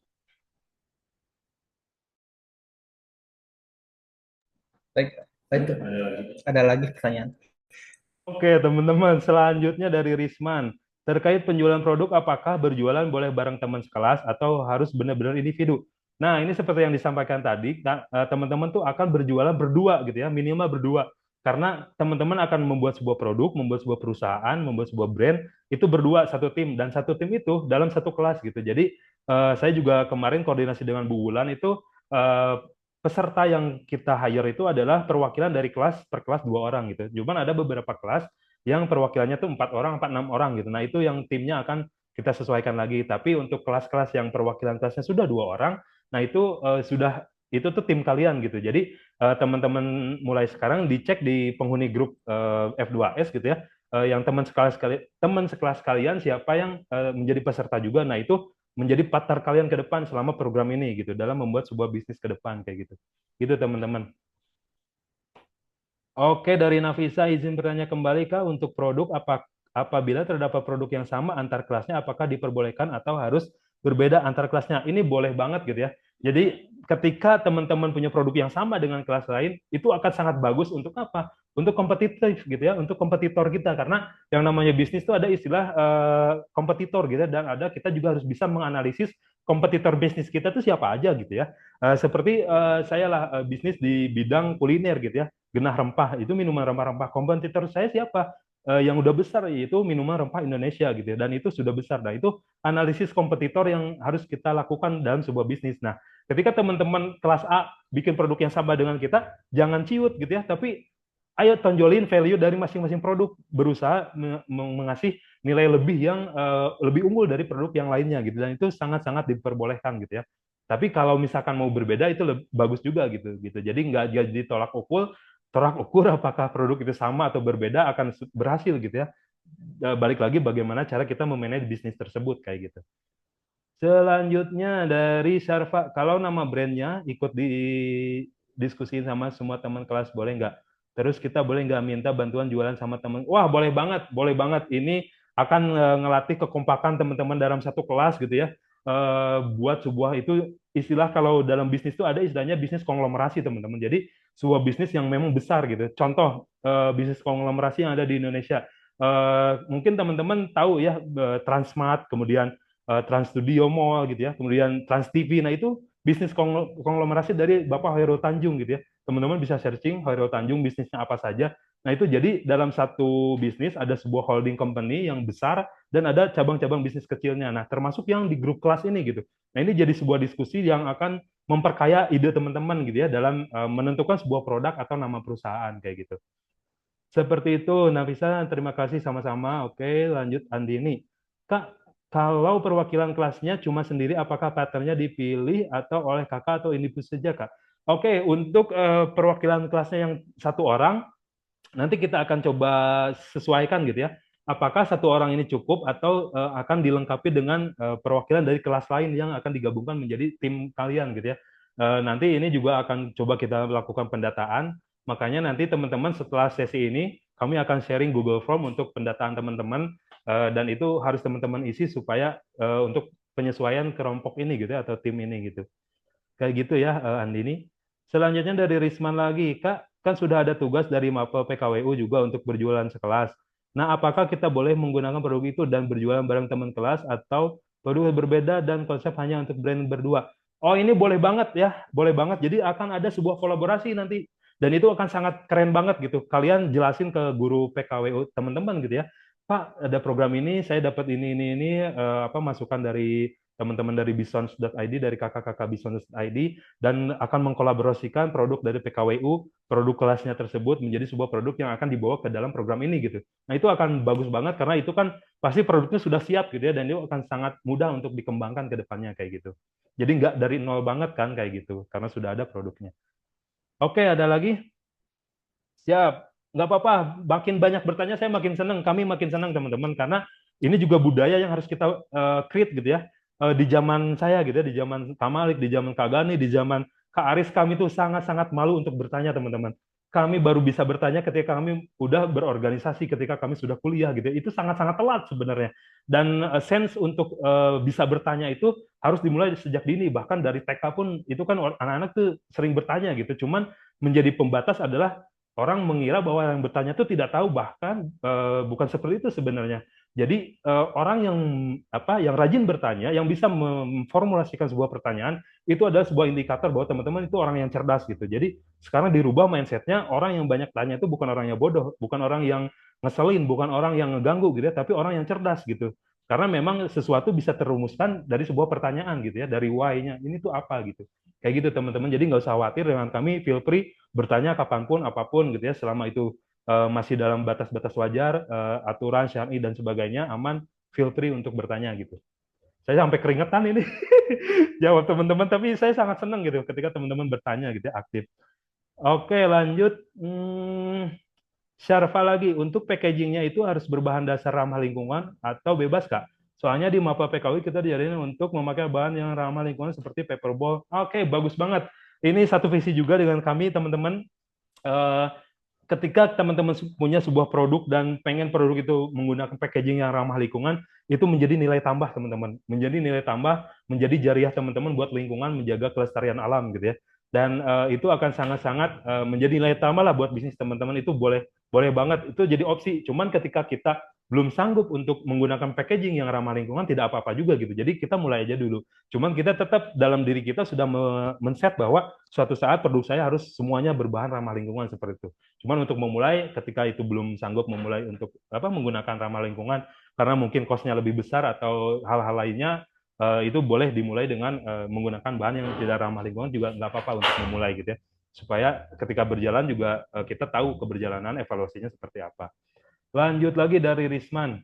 Baik, ada lagi pertanyaan. Oke, teman-teman, selanjutnya dari Risman. Terkait penjualan produk, apakah berjualan boleh bareng teman sekelas atau harus benar-benar individu? Nah, ini seperti yang disampaikan tadi, teman-teman tuh akan berjualan berdua gitu ya, minimal berdua. Karena teman-teman akan membuat sebuah produk, membuat sebuah perusahaan, membuat sebuah brand, itu berdua satu tim, dan satu tim itu dalam satu kelas gitu. Jadi saya juga kemarin koordinasi dengan Bu Wulan itu peserta yang kita hire itu adalah perwakilan dari kelas per kelas 2 orang gitu. Cuman ada beberapa kelas yang perwakilannya tuh 4 orang, 6 orang gitu. Nah, itu yang timnya akan kita sesuaikan lagi. Tapi untuk kelas-kelas yang perwakilan kelasnya sudah 2 orang, nah itu sudah itu tuh tim kalian gitu. Jadi teman-teman mulai sekarang dicek di penghuni grup F2S gitu ya. Yang teman sekelas kalian siapa yang menjadi peserta juga. Nah, itu menjadi partner kalian ke depan selama program ini gitu dalam membuat sebuah bisnis ke depan kayak gitu. Gitu teman-teman. Oke, dari Nafisa izin bertanya kembali Kak, untuk produk apabila terdapat produk yang sama antar kelasnya apakah diperbolehkan atau harus berbeda antar kelasnya? Ini boleh banget gitu ya. Jadi ketika teman-teman punya produk yang sama dengan kelas lain, itu akan sangat bagus untuk apa? Untuk kompetitif gitu ya, untuk kompetitor kita, karena yang namanya bisnis itu ada istilah kompetitor gitu ya, dan ada kita juga harus bisa menganalisis kompetitor bisnis kita itu siapa aja gitu ya. Seperti saya lah bisnis di bidang kuliner gitu ya, Genah Rempah itu minuman rempah-rempah. Kompetitor saya siapa? Yang udah besar yaitu minuman rempah Indonesia gitu ya, dan itu sudah besar. Nah, itu analisis kompetitor yang harus kita lakukan dalam sebuah bisnis. Nah, ketika teman-teman kelas A bikin produk yang sama dengan kita, jangan ciut gitu ya, tapi ayo tonjolin value dari masing-masing produk, berusaha mengasih nilai lebih yang lebih unggul dari produk yang lainnya gitu, dan itu sangat-sangat diperbolehkan gitu ya. Tapi kalau misalkan mau berbeda itu bagus juga gitu. Jadi nggak jadi tolak ukur apakah produk itu sama atau berbeda akan berhasil gitu ya. Balik lagi bagaimana cara kita memanage bisnis tersebut kayak gitu. Selanjutnya dari Syarfa, kalau nama brandnya ikut diskusiin sama semua teman kelas boleh nggak? Terus kita boleh nggak minta bantuan jualan sama teman? Wah, boleh banget, boleh banget. Ini akan ngelatih kekompakan teman-teman dalam satu kelas gitu ya. Buat sebuah itu istilah kalau dalam bisnis itu ada istilahnya bisnis konglomerasi teman-teman. Jadi sebuah bisnis yang memang besar gitu. Contoh bisnis konglomerasi yang ada di Indonesia. Mungkin teman-teman tahu ya Transmart, kemudian Trans Studio Mall gitu ya, kemudian Trans TV. Nah, itu bisnis konglomerasi dari Bapak Hoirul Tanjung gitu ya. Teman-teman bisa searching Hoirul Tanjung bisnisnya apa saja. Nah, itu jadi dalam satu bisnis ada sebuah holding company yang besar dan ada cabang-cabang bisnis kecilnya. Nah, termasuk yang di grup kelas ini gitu. Nah, ini jadi sebuah diskusi yang akan memperkaya ide teman-teman gitu ya dalam menentukan sebuah produk atau nama perusahaan kayak gitu. Seperti itu, Nafisa, terima kasih sama-sama. Oke, lanjut Andini. Kak, kalau perwakilan kelasnya cuma sendiri, apakah patternnya dipilih atau oleh kakak atau individu saja, Kak? Oke, untuk perwakilan kelasnya yang 1 orang, nanti kita akan coba sesuaikan gitu ya. Apakah 1 orang ini cukup atau akan dilengkapi dengan perwakilan dari kelas lain yang akan digabungkan menjadi tim kalian gitu ya. Nanti ini juga akan coba kita lakukan pendataan. Makanya nanti teman-teman setelah sesi ini, kami akan sharing Google Form untuk pendataan teman-teman, dan itu harus teman-teman isi supaya untuk penyesuaian kelompok ini gitu ya, atau tim ini gitu. Kayak gitu ya, Andini. Selanjutnya dari Risman lagi, Kak, kan sudah ada tugas dari Mapel PKWU juga untuk berjualan sekelas. Nah, apakah kita boleh menggunakan produk itu dan berjualan bareng teman kelas atau produk berbeda dan konsep hanya untuk brand berdua? Oh, ini boleh banget ya, boleh banget. Jadi akan ada sebuah kolaborasi nanti. Dan itu akan sangat keren banget gitu. Kalian jelasin ke guru PKWU teman-teman gitu ya. Pak, ada program ini, saya dapat ini, masukan dari teman-teman dari bisons.id, dari kakak-kakak bisons.id, dan akan mengkolaborasikan produk dari PKWU, produk kelasnya tersebut menjadi sebuah produk yang akan dibawa ke dalam program ini gitu. Nah, itu akan bagus banget karena itu kan pasti produknya sudah siap gitu ya, dan itu akan sangat mudah untuk dikembangkan ke depannya kayak gitu. Jadi nggak dari nol banget kan kayak gitu, karena sudah ada produknya. Oke, ada lagi? Siap. Nggak apa-apa, makin banyak bertanya saya makin senang, kami makin senang teman-teman, karena ini juga budaya yang harus kita create gitu ya. Di zaman saya gitu ya, di zaman Kak Malik, di zaman Kak Gani, di zaman Kak Aris, kami tuh sangat-sangat malu untuk bertanya teman-teman. Kami baru bisa bertanya ketika kami udah berorganisasi, ketika kami sudah kuliah gitu. Itu sangat-sangat telat sebenarnya. Dan sense untuk bisa bertanya itu harus dimulai sejak dini. Bahkan dari TK pun itu kan anak-anak tuh sering bertanya gitu. Cuman menjadi pembatas adalah orang mengira bahwa yang bertanya itu tidak tahu, bahkan bukan seperti itu sebenarnya. Jadi orang yang rajin bertanya, yang bisa memformulasikan sebuah pertanyaan, itu adalah sebuah indikator bahwa teman-teman itu orang yang cerdas gitu. Jadi sekarang dirubah mindsetnya, orang yang banyak tanya itu bukan orang yang bodoh, bukan orang yang ngeselin, bukan orang yang ngeganggu gitu ya, tapi orang yang cerdas gitu. Karena memang sesuatu bisa terumuskan dari sebuah pertanyaan gitu ya, dari why-nya. Ini tuh apa gitu. Kayak gitu teman-teman. Jadi nggak usah khawatir dengan kami, feel free bertanya kapanpun, apapun gitu ya, selama itu masih dalam batas-batas wajar, aturan syar'i dan sebagainya, aman, feel free untuk bertanya gitu. Saya sampai keringetan ini jawab teman-teman, tapi saya sangat senang gitu ketika teman-teman bertanya gitu ya, aktif. Oke, lanjut. Syarfa lagi, untuk packagingnya itu harus berbahan dasar ramah lingkungan atau bebas, Kak? Soalnya di MAPA PKW kita diajarin untuk memakai bahan yang ramah lingkungan seperti paperboard. Oke, bagus banget. Ini satu visi juga dengan kami, teman-teman. Ketika teman-teman punya sebuah produk dan pengen produk itu menggunakan packaging yang ramah lingkungan, itu menjadi nilai tambah, teman-teman. Menjadi nilai tambah, menjadi jariah teman-teman buat lingkungan, menjaga kelestarian alam gitu ya. Dan itu akan sangat-sangat menjadi nilai tambah lah buat bisnis teman-teman. Itu boleh banget, itu jadi opsi. Cuman ketika kita belum sanggup untuk menggunakan packaging yang ramah lingkungan, tidak apa-apa juga gitu. Jadi kita mulai aja dulu. Cuman kita tetap dalam diri kita sudah men-set bahwa suatu saat produk saya harus semuanya berbahan ramah lingkungan seperti itu. Cuman untuk memulai, ketika itu belum sanggup memulai untuk menggunakan ramah lingkungan, karena mungkin cost-nya lebih besar atau hal-hal lainnya, itu boleh dimulai dengan menggunakan bahan yang tidak ramah lingkungan juga nggak apa-apa untuk memulai gitu ya. Supaya ketika berjalan juga kita tahu keberjalanan evaluasinya seperti apa. Lanjut lagi dari Risman.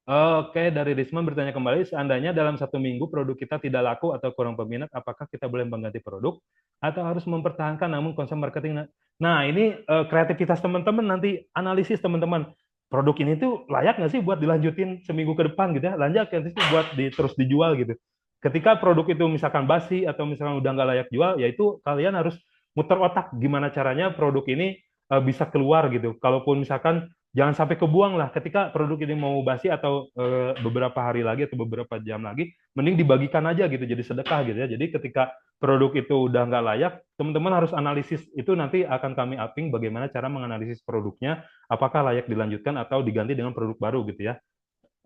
Oke, dari Risman bertanya kembali, seandainya dalam 1 minggu produk kita tidak laku atau kurang peminat, apakah kita boleh mengganti produk atau harus mempertahankan namun konsep marketing? Nah, ini kreativitas teman-teman, nanti analisis teman-teman. Produk ini tuh layak nggak sih buat dilanjutin seminggu ke depan gitu ya? Lanjut ke situ buat terus dijual gitu. Ketika produk itu misalkan basi atau misalkan udah nggak layak jual, yaitu kalian harus muter otak gimana caranya produk ini bisa keluar gitu. Kalaupun misalkan jangan sampai kebuang lah ketika produk ini mau basi atau beberapa hari lagi atau beberapa jam lagi, mending dibagikan aja gitu jadi sedekah gitu ya. Jadi ketika produk itu udah nggak layak, teman-teman harus analisis. Itu nanti akan kami upping bagaimana cara menganalisis produknya, apakah layak dilanjutkan atau diganti dengan produk baru gitu ya.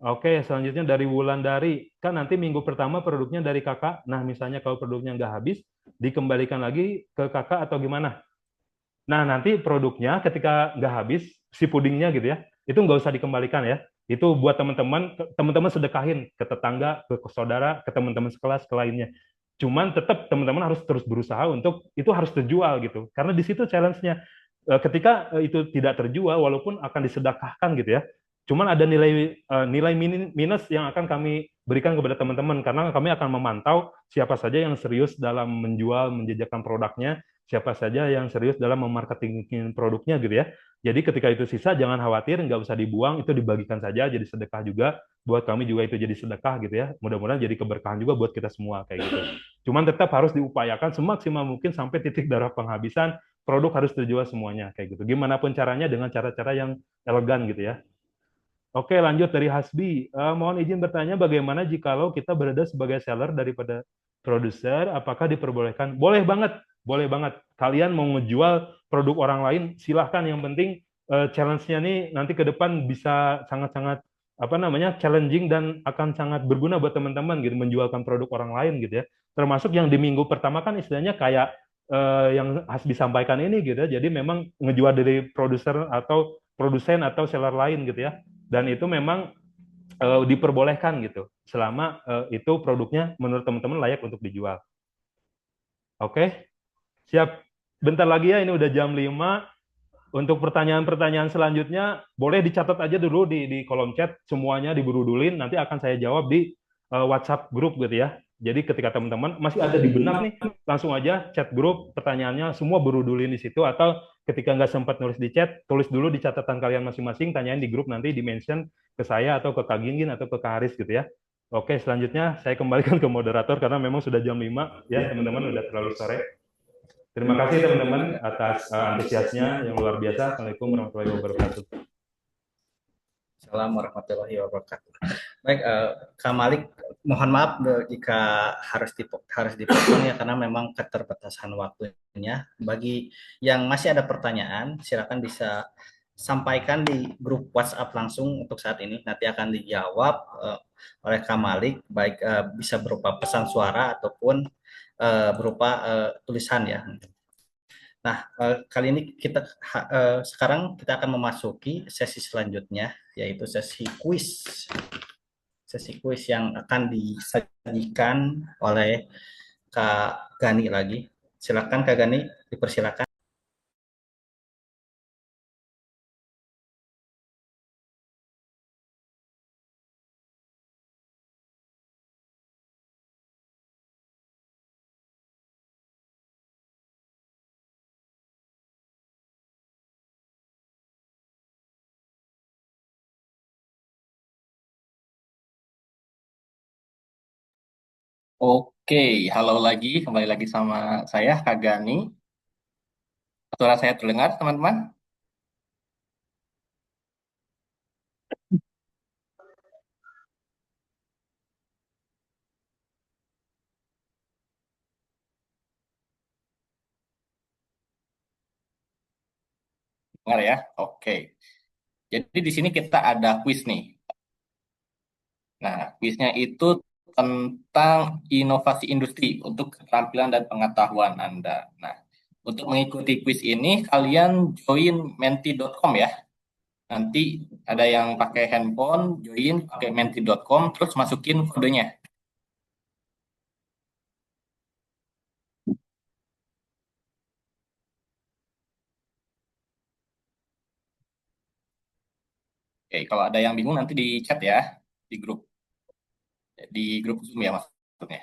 Oke, selanjutnya dari Wulandari, kan nanti minggu pertama produknya dari kakak. Nah, misalnya kalau produknya nggak habis, dikembalikan lagi ke kakak atau gimana? Nah, nanti produknya ketika nggak habis, si pudingnya gitu ya, itu nggak usah dikembalikan ya. Itu buat teman-teman sedekahin ke tetangga, ke saudara, ke teman-teman sekelas, ke lainnya. Cuman tetap teman-teman harus terus berusaha untuk itu harus terjual gitu. Karena di situ challenge-nya. Ketika itu tidak terjual, walaupun akan disedekahkan gitu ya, cuman ada nilai minus yang akan kami berikan kepada teman-teman karena kami akan memantau siapa saja yang serius dalam menjual, menjajakan produknya, siapa saja yang serius dalam memarketingin produknya gitu ya. Jadi ketika itu sisa jangan khawatir, nggak usah dibuang, itu dibagikan saja jadi sedekah juga buat kami juga itu jadi sedekah gitu ya. Mudah-mudahan jadi keberkahan juga buat kita semua kayak gitu. Cuman tetap harus diupayakan semaksimal mungkin sampai titik darah penghabisan, produk harus terjual semuanya kayak gitu. Gimana pun caranya dengan cara-cara yang elegan gitu ya. Oke, lanjut dari Hasbi. Mohon izin bertanya, bagaimana jikalau kita berada sebagai seller daripada produser, apakah diperbolehkan? Boleh banget, boleh banget. Kalian mau ngejual produk orang lain, silahkan. Yang penting challenge-nya nih nanti ke depan bisa sangat-sangat challenging dan akan sangat berguna buat teman-teman gitu menjualkan produk orang lain gitu ya. Termasuk yang di minggu pertama kan istilahnya kayak yang Hasbi sampaikan ini gitu ya. Jadi memang ngejual dari produser atau produsen atau seller lain gitu ya. Dan itu memang diperbolehkan gitu selama itu produknya menurut teman-teman layak untuk dijual. Oke, siap. Bentar lagi ya, ini udah jam 5. Untuk pertanyaan-pertanyaan selanjutnya boleh dicatat aja dulu di kolom chat, semuanya diburudulin, nanti akan saya jawab di WhatsApp grup gitu ya. Jadi ketika teman-teman masih ada di benak nih, langsung aja chat grup pertanyaannya semua burudulin di situ, atau ketika nggak sempat nulis di chat, tulis dulu di catatan kalian masing-masing, tanyain di grup, nanti di-mention ke saya atau ke Kak Ginggin atau ke Kak Haris gitu ya. Oke, selanjutnya saya kembalikan ke moderator karena memang sudah jam 5 ya teman-teman, udah terlalu sore. Terima kasih teman-teman atas antusiasnya yang luar biasa. Assalamualaikum warahmatullahi wabarakatuh. Assalamualaikum warahmatullahi wabarakatuh. Baik, Kak Malik, mohon maaf jika harus dipotong ya karena memang keterbatasan waktunya. Bagi yang masih ada pertanyaan, silakan bisa sampaikan di grup WhatsApp langsung untuk saat ini. Nanti akan dijawab oleh Kak Malik, baik bisa berupa pesan suara ataupun berupa tulisan ya. Nah, kali ini sekarang kita akan memasuki sesi selanjutnya, yaitu sesi kuis. Sesi kuis yang akan disajikan oleh Kak Gani lagi. Silakan Kak Gani, dipersilakan. Oke, halo lagi, kembali lagi sama saya Kak Gani. Suara saya terdengar, teman-teman? Dengar ya? Oke. Jadi di sini kita ada kuis nih. Nah, kuisnya itu tentang inovasi industri untuk keterampilan dan pengetahuan Anda. Nah, untuk mengikuti kuis ini, kalian join menti.com ya. Nanti ada yang pakai handphone, join pakai menti.com, terus masukin kodenya. Oke, kalau ada yang bingung nanti di chat ya, di grup Zoom ya maksudnya.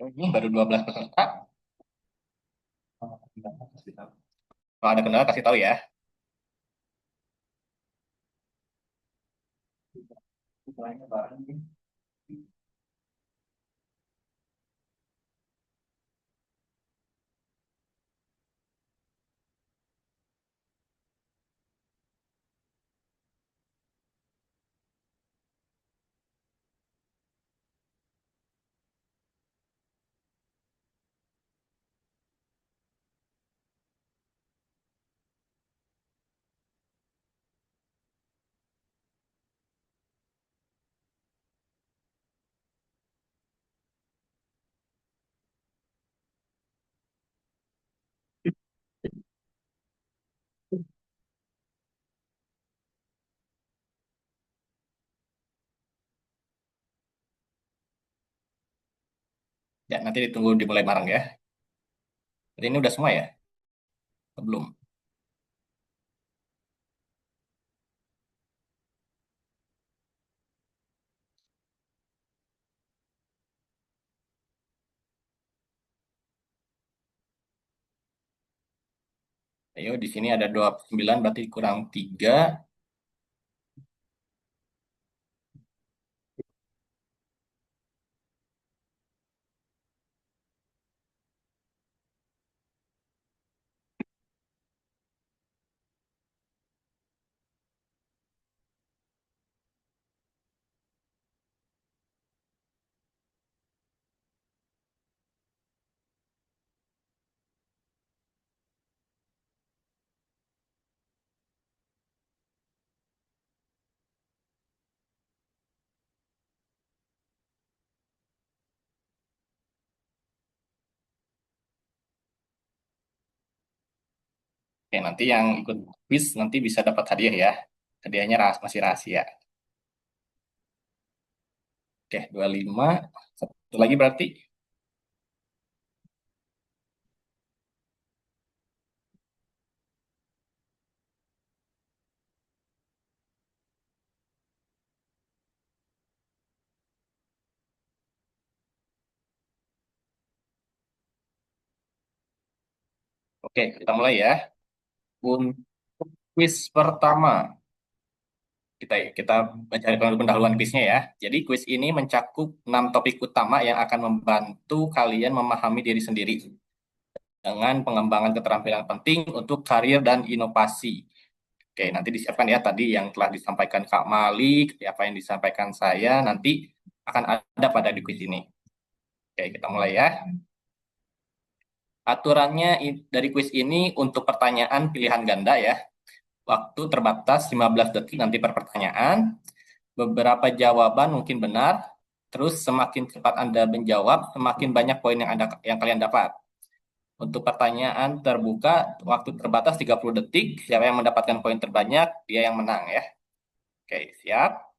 Ini baru 12 peserta. Kalau ada kendala kasih tahu ya. Ya, nanti ditunggu dimulai bareng ya. Jadi ini udah semua ya? Belum. Ayo, di sini ada 29, berarti kurang 3. Oke, nanti yang ikut quiz nanti bisa dapat hadiah ya. Hadiahnya masih rahasia. Oke, 25. Satu lagi berarti. Oke, kita mulai ya. Untuk quiz pertama, kita mencari pendahuluan quiznya ya. Jadi quiz ini mencakup 6 topik utama yang akan membantu kalian memahami diri sendiri dengan pengembangan keterampilan penting untuk karir dan inovasi. Oke, nanti disiapkan ya tadi yang telah disampaikan Kak Malik, apa yang disampaikan saya nanti akan ada pada di quiz ini. Oke, kita mulai ya. Aturannya dari quiz ini untuk pertanyaan pilihan ganda ya. Waktu terbatas 15 detik nanti per pertanyaan. Beberapa jawaban mungkin benar. Terus semakin cepat Anda menjawab, semakin banyak poin yang kalian dapat. Untuk pertanyaan terbuka, waktu terbatas 30 detik. Siapa yang mendapatkan poin terbanyak, dia yang menang ya. Oke, siap?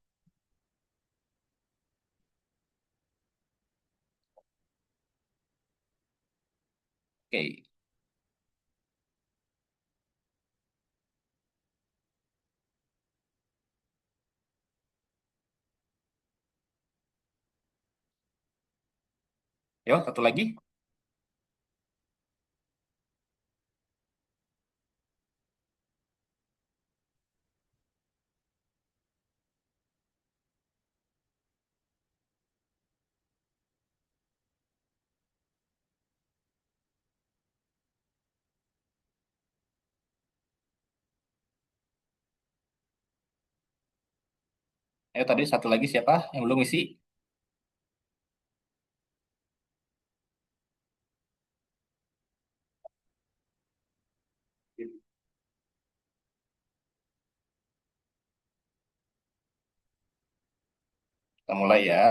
Oke. Yuk, satu lagi. Ayo tadi satu lagi siapa yang belum isi? Kita mulai ya.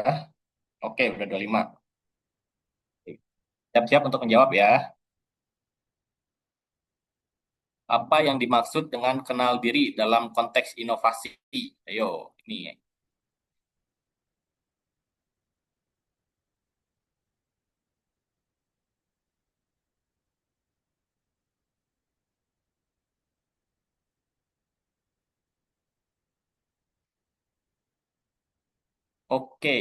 Oke, udah 25. Siap-siap untuk menjawab ya. Apa yang dimaksud dengan kenal diri dalam konteks inovasi? Ayo, ini. Oke.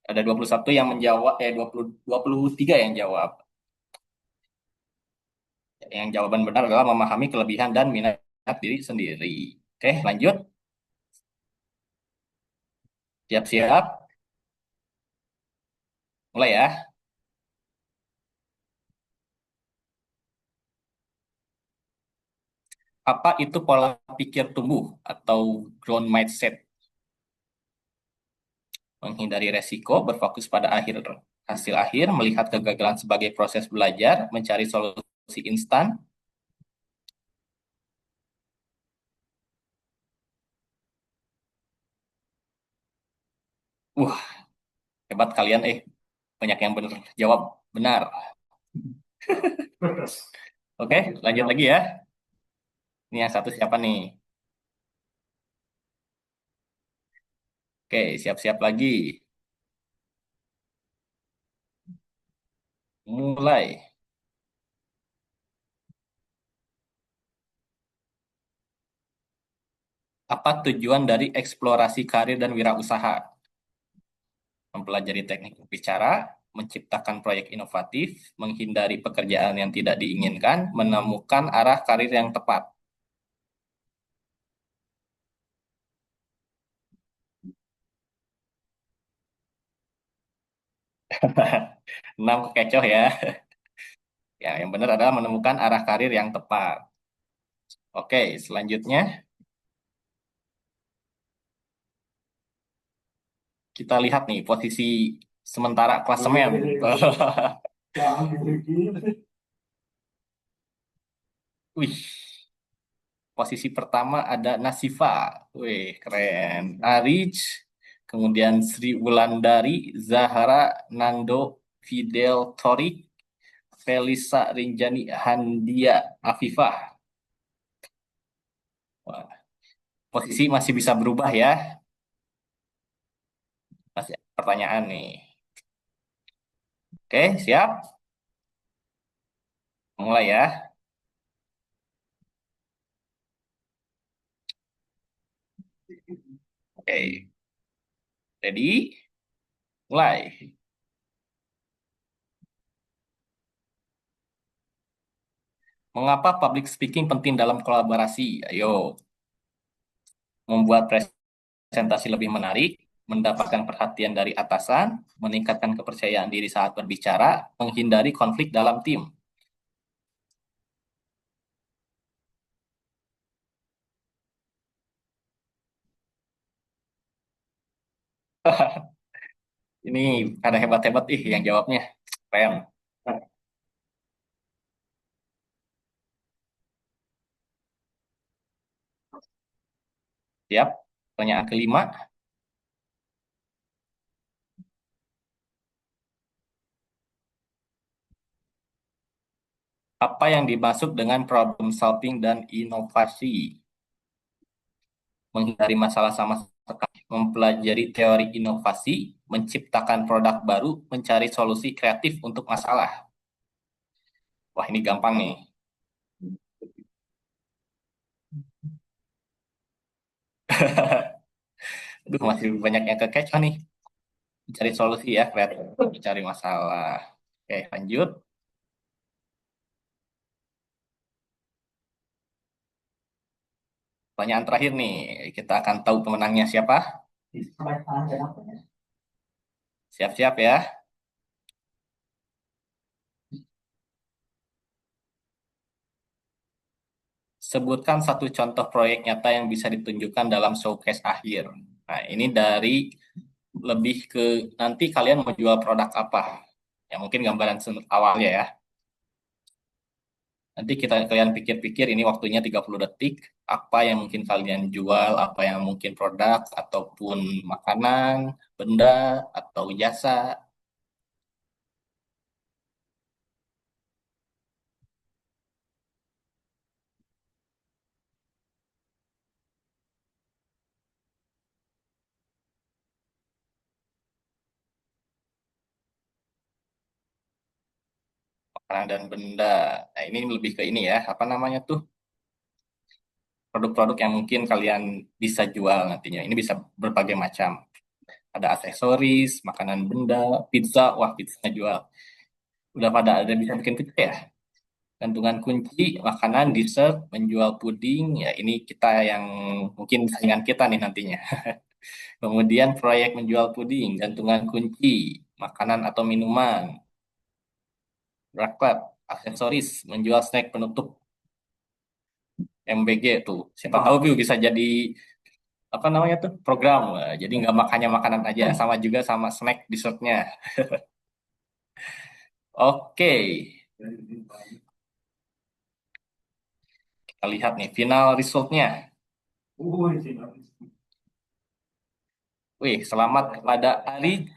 Ada 21 yang menjawab, 23 yang jawab. Yang jawaban benar adalah memahami kelebihan dan minat diri sendiri. Oke, lanjut. Siap-siap. Mulai ya. Apa itu pola pikir tumbuh atau growth mindset? Menghindari resiko, berfokus pada hasil akhir, melihat kegagalan sebagai proses belajar, mencari solusi instan. Hebat kalian, banyak yang benar jawab benar. Oke, lanjut lagi ya. Ini yang satu siapa nih? Oke, siap-siap lagi. Mulai. Apa tujuan dari eksplorasi karir dan wirausaha? Mempelajari teknik berbicara, menciptakan proyek inovatif, menghindari pekerjaan yang tidak diinginkan, menemukan arah karir yang tepat. Enam kecoh ya. Ya, yang benar adalah menemukan arah karir yang tepat. Oke, selanjutnya kita lihat nih posisi sementara klasemen. Wih, posisi pertama ada Nasifa. Wih, keren. Arij, kemudian Sri Wulandari, Zahara, Nando, Fidel Torik, Felisa Rinjani, Handia Afifah. Wah, posisi masih bisa berubah ya. Masih ada pertanyaan nih. Oke, siap? Mulai ya. Oke, ready? Mulai. Mengapa public speaking penting dalam kolaborasi? Ayo, membuat presentasi lebih menarik, mendapatkan perhatian dari atasan, meningkatkan kepercayaan diri saat berbicara, menghindari konflik dalam tim. Ini ada hebat-hebat yang jawabnya. Keren. Siap. Pertanyaan kelima. Apa yang dimaksud dengan problem solving dan inovasi? Menghindari masalah sama sekali, mempelajari teori inovasi, menciptakan produk baru, mencari solusi kreatif untuk masalah. Wah, ini gampang nih. Aduh, masih banyak yang kekecoh nih. Mencari solusi ya, kreatif. Mencari masalah. Oke, lanjut. Pertanyaan terakhir nih. Kita akan tahu pemenangnya siapa. Siap-siap ya. Sebutkan satu contoh proyek nyata yang bisa ditunjukkan dalam showcase akhir. Nah, ini dari lebih ke nanti kalian mau jual produk apa. Ya, mungkin gambaran awalnya ya. Nanti kalian pikir-pikir ini waktunya 30 detik, apa yang mungkin kalian jual, apa yang mungkin produk, ataupun makanan, benda, atau jasa. Makanan dan benda. Nah, ini lebih ke ini ya, apa namanya tuh? Produk-produk yang mungkin kalian bisa jual nantinya. Ini bisa berbagai macam. Ada aksesoris, makanan benda, pizza, wah pizza jual. Udah pada ada bisa bikin pizza ya? Gantungan kunci, makanan, dessert, menjual puding, ya ini kita yang mungkin saingan kita nih nantinya. Kemudian proyek menjual puding, gantungan kunci, makanan atau minuman, raklet, aksesoris, menjual snack penutup, MBG tuh. Siapa tahu tuh bisa jadi apa namanya tuh program. Jadi nggak makannya makanan aja, sama juga sama snack dessertnya. Oke, kita lihat nih final resultnya. Wih, selamat kepada Ari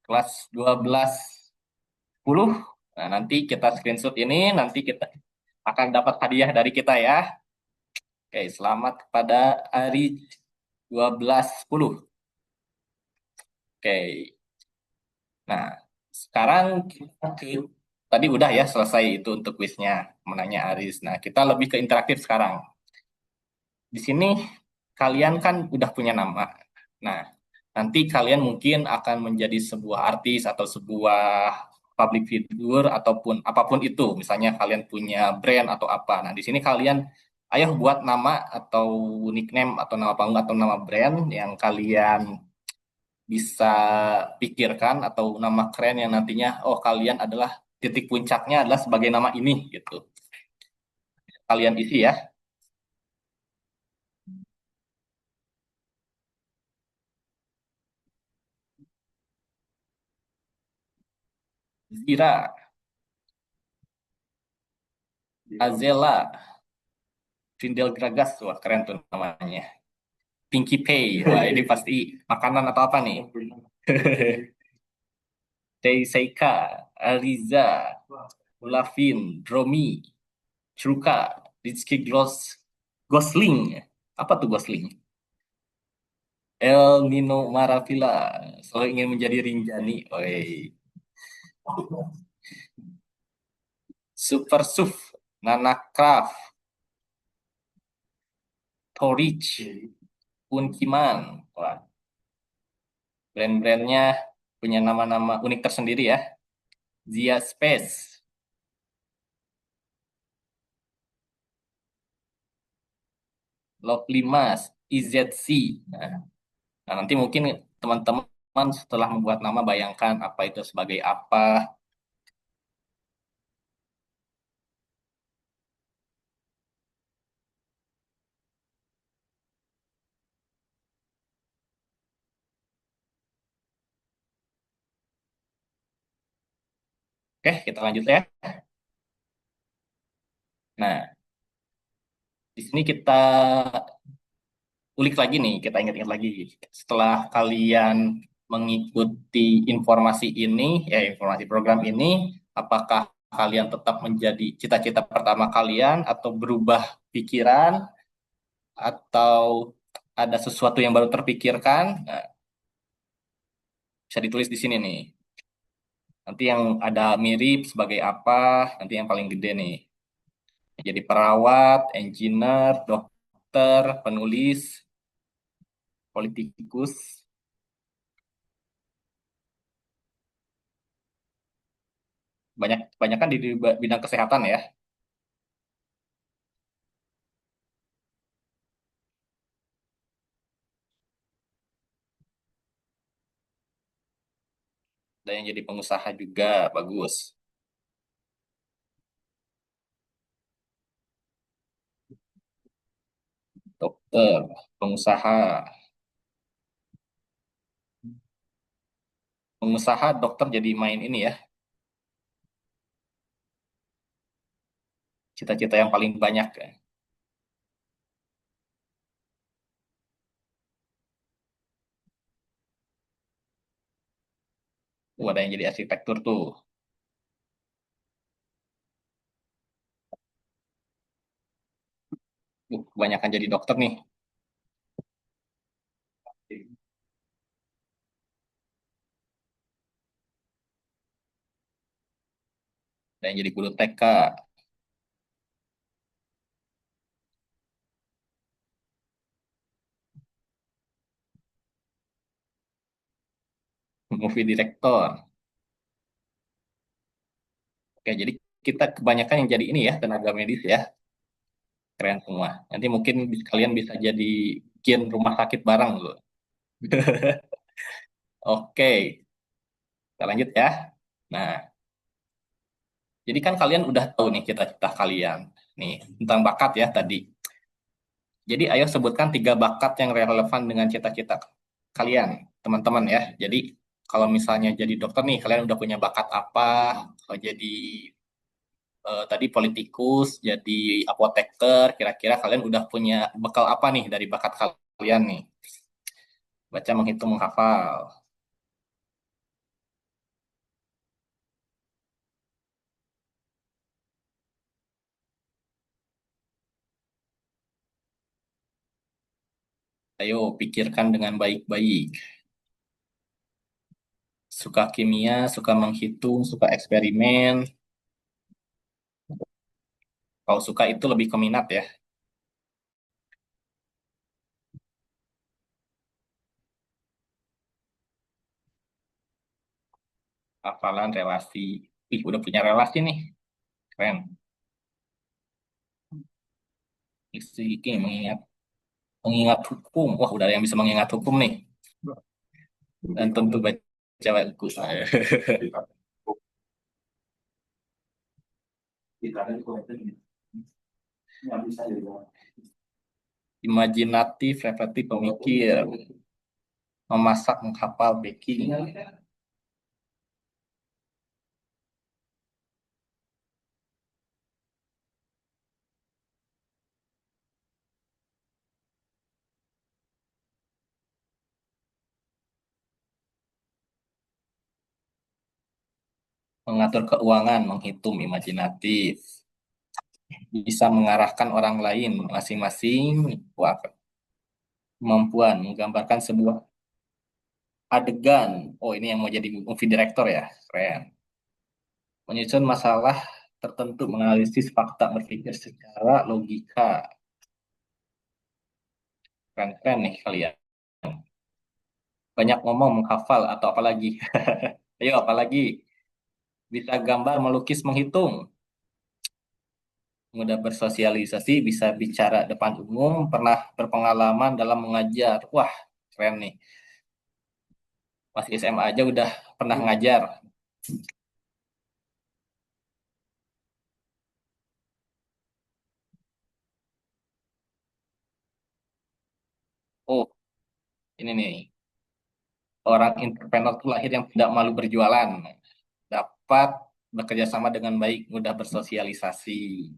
kelas 12-10. Nah, nanti kita screenshot ini, nanti kita akan dapat hadiah dari kita ya. Oke, selamat kepada Ari 12-10. Oke. Nah, sekarang kita tadi udah ya selesai itu untuk kuisnya, menanya Aris. Nah, kita lebih ke interaktif sekarang. Di sini kalian kan udah punya nama. Nah, nanti kalian mungkin akan menjadi sebuah artis atau sebuah public figure ataupun apapun itu. Misalnya kalian punya brand atau apa. Nah, di sini kalian ayo buat nama atau nickname atau nama panggung atau nama brand yang kalian bisa pikirkan atau nama keren yang nantinya oh kalian adalah titik puncaknya adalah sebagai nama ini gitu. Kalian isi ya. Zira, Azela, Vindel Gragas, wah keren tuh namanya. Pinky Pay, wah ini pasti makanan atau apa nih? Seika, Aliza, Lavin, Dromi, Truka, Rizky Gosling, Apa tuh Gosling? El Nino Maravilla. Selalu ingin menjadi Rinjani. Oi. Super Suf. Nana Craft. Torich. Unkiman. Wah, brand-brandnya punya nama-nama unik tersendiri ya. Zia Space. Lovely Mas. IZC. Nah, nanti mungkin teman-teman setelah membuat nama bayangkan apa itu sebagai apa. Oke, kita lanjut ya. Nah, di sini kita ulik lagi nih, kita ingat-ingat lagi. Setelah kalian mengikuti informasi ini, ya informasi program ini, apakah kalian tetap menjadi cita-cita pertama kalian atau berubah pikiran atau ada sesuatu yang baru terpikirkan? Nah, bisa ditulis di sini nih. Nanti yang ada mirip sebagai apa, nanti yang paling gede nih. Jadi perawat, engineer, dokter, penulis, politikus. Banyak kan di bidang kesehatan ya. Dan yang jadi pengusaha juga bagus. Dokter, pengusaha. Pengusaha, dokter jadi main ini ya. Cita-cita yang paling banyak. Ada yang jadi arsitektur tuh. Kebanyakan jadi dokter nih. Ada yang jadi guru TK. Movie director. Oke, jadi kita kebanyakan yang jadi ini ya, tenaga medis ya. Keren semua. Nanti mungkin kalian bisa jadi bikin rumah sakit bareng loh. Oke, kita lanjut ya. Nah, jadi kan kalian udah tahu nih cita-cita kalian. Nih, tentang bakat ya tadi. Jadi ayo sebutkan 3 bakat yang relevan dengan cita-cita kalian, teman-teman ya. Jadi kalau misalnya jadi dokter nih, kalian udah punya bakat apa? Kalau jadi tadi politikus, jadi apoteker, kira-kira kalian udah punya bekal apa nih dari bakat kalian nih? Baca, menghitung, menghafal. Ayo pikirkan dengan baik-baik. Suka kimia, suka menghitung, suka eksperimen. Kalau suka itu lebih ke minat ya. Hafalan, relasi. Ih, udah punya relasi nih. Keren. Isi mengingat mengingat hukum. Wah, udah ada yang bisa mengingat hukum nih. Dan tentu baca buku saya. Imajinatif, reflektif, pemikir, memasak, menghafal, baking. Mengatur keuangan, menghitung, imajinatif. Bisa mengarahkan orang lain masing-masing. Wah, Kemampuan menggambarkan sebuah adegan. Oh, ini yang mau jadi movie director ya. Keren. Menyusun masalah tertentu, menganalisis fakta, berpikir secara logika. Keren-keren nih kalian. Banyak ngomong, menghafal, atau apa lagi? Ayo, apa lagi? Bisa gambar, melukis, menghitung. Mudah bersosialisasi, bisa bicara depan umum, pernah berpengalaman dalam mengajar. Wah, keren nih. Masih SMA aja udah pernah ngajar. Oh, ini nih. Orang entrepreneur itu lahir yang tidak malu berjualan. Dapat bekerja sama dengan baik, mudah bersosialisasi.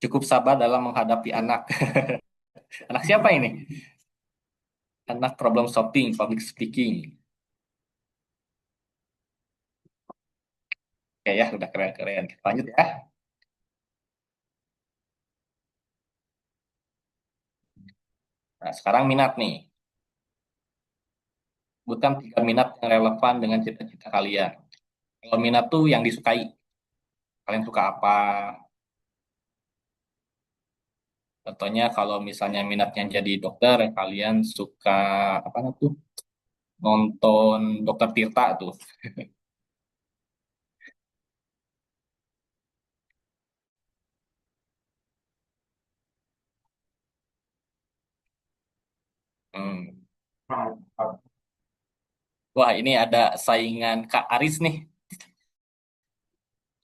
Cukup sabar dalam menghadapi anak. Anak siapa ini? Anak problem solving, public speaking. Oke ya, udah keren-keren. Lanjut ya. Nah, sekarang minat nih. Bukan 3 minat yang relevan dengan cita-cita kalian. Kalau minat tuh yang disukai. Kalian suka apa? Contohnya kalau misalnya minatnya jadi dokter, kalian suka apa tuh? Nonton Dokter Tirta tuh. Hmm. Wah, ini ada saingan Kak Aris nih.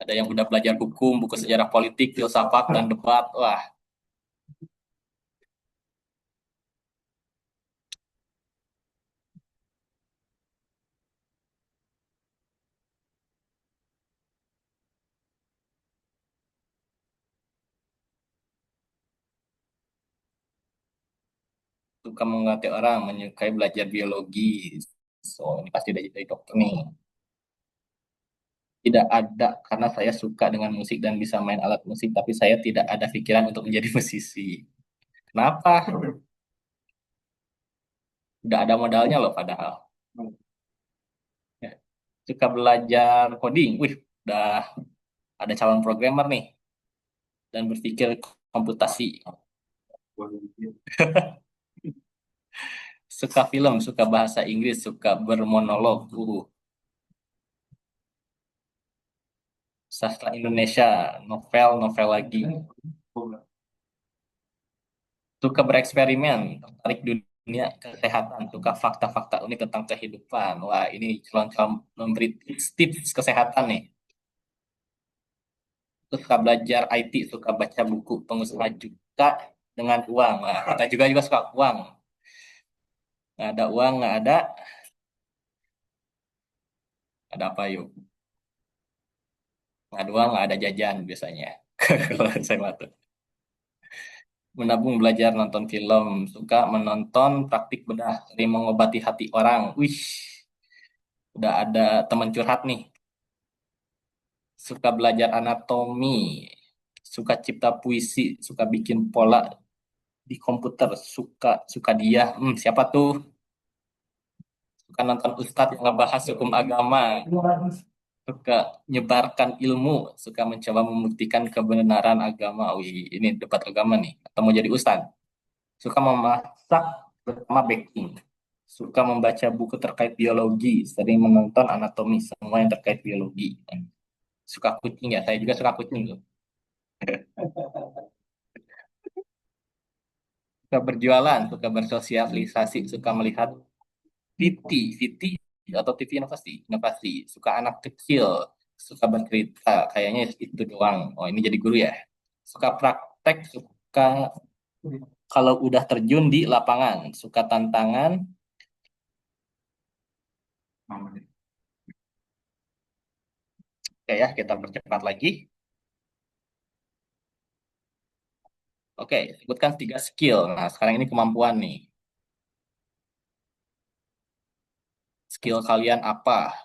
Ada yang udah belajar hukum, buku sejarah politik, filsafat, dan debat. Wah, suka mengerti orang, menyukai belajar biologi. So, ini pasti udah jadi dokter nih. Tidak ada, karena saya suka dengan musik dan bisa main alat musik, tapi saya tidak ada pikiran untuk menjadi musisi. Kenapa? Udah ada modalnya loh padahal. Ya. Suka belajar coding. Wih, udah ada calon programmer nih. Dan berpikir komputasi. Suka film, suka bahasa Inggris, suka bermonolog. Sastra Indonesia, novel, novel lagi. Suka bereksperimen, tertarik dunia kesehatan, suka fakta-fakta unik tentang kehidupan. Wah, ini calon-calon memberi tips kesehatan nih. Suka belajar IT, suka baca buku pengusaha juga dengan uang. Nah, kita juga suka uang. Nggak ada uang, nggak ada apa yuk? Nggak ada uang, nggak ada jajan biasanya. Kalau saya tuh. Menabung, belajar, nonton film, suka menonton praktik bedah, sering mengobati hati orang. Wih, udah ada teman curhat nih. Suka belajar anatomi, suka cipta puisi, suka bikin pola di komputer, suka suka dia. Siapa tuh? Suka nonton ustadz yang ngebahas hukum agama, suka nyebarkan ilmu, suka mencoba membuktikan kebenaran agama. Wih, ini debat agama nih. Atau mau jadi ustadz? Suka memasak bersama baking, suka membaca buku terkait biologi, sering menonton anatomi, semua yang terkait biologi. Suka kucing ya, saya juga suka kucing tuh. Suka berjualan, suka bersosialisasi, suka melihat VT atau TV inovasi, suka anak kecil, suka bercerita, kayaknya itu doang. Oh, ini jadi guru ya. Suka praktek, suka kalau udah terjun di lapangan, suka tantangan. Oke ya, kita percepat lagi. Oke, sebutkan 3 skill. Nah, sekarang ini kemampuan nih. Skill kalian apa?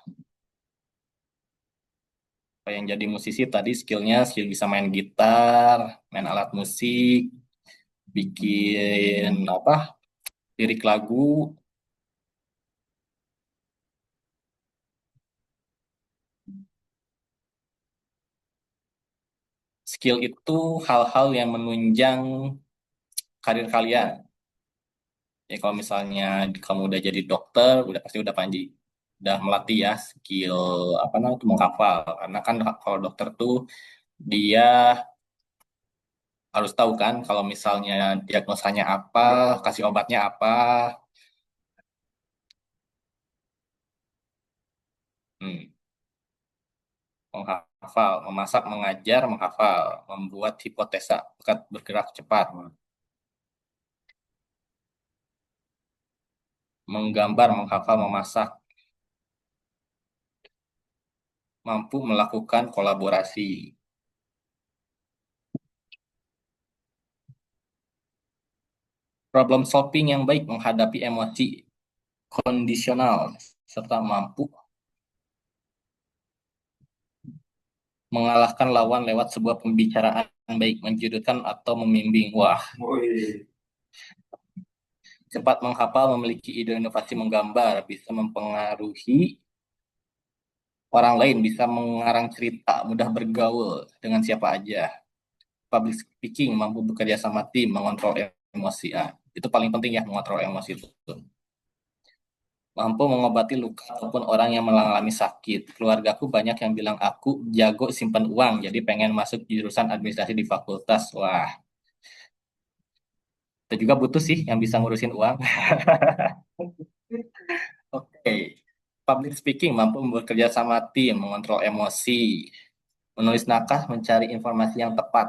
Kalau yang jadi musisi tadi skillnya skill bisa main gitar, main alat musik, bikin apa, lirik lagu. Skill itu hal-hal yang menunjang karir kalian. Ya kalau misalnya kamu udah jadi dokter, udah pasti udah melatih ya skill apa namanya itu menghafal. Karena kan kalau dokter tuh dia harus tahu kan kalau misalnya diagnosanya apa, kasih obatnya apa. Hmm, menghafal, memasak, mengajar, menghafal, membuat hipotesa, bergerak cepat, menggambar, menghafal, memasak, mampu melakukan kolaborasi. Problem solving yang baik menghadapi emosi kondisional, serta mampu mengalahkan lawan lewat sebuah pembicaraan baik, menjudutkan atau membimbing. Wah, cepat menghafal, memiliki ide inovasi menggambar, bisa mempengaruhi orang lain, bisa mengarang cerita, mudah bergaul dengan siapa aja. Public speaking, mampu bekerja sama tim, mengontrol emosi. Itu paling penting ya, mengontrol emosi itu. Mampu mengobati luka ataupun orang yang mengalami sakit. Keluargaku banyak yang bilang aku jago simpan uang, jadi pengen masuk jurusan administrasi di fakultas. Wah, itu juga butuh sih yang bisa ngurusin uang. Oke. Public speaking, mampu bekerja sama tim, mengontrol emosi, menulis naskah, mencari informasi yang tepat,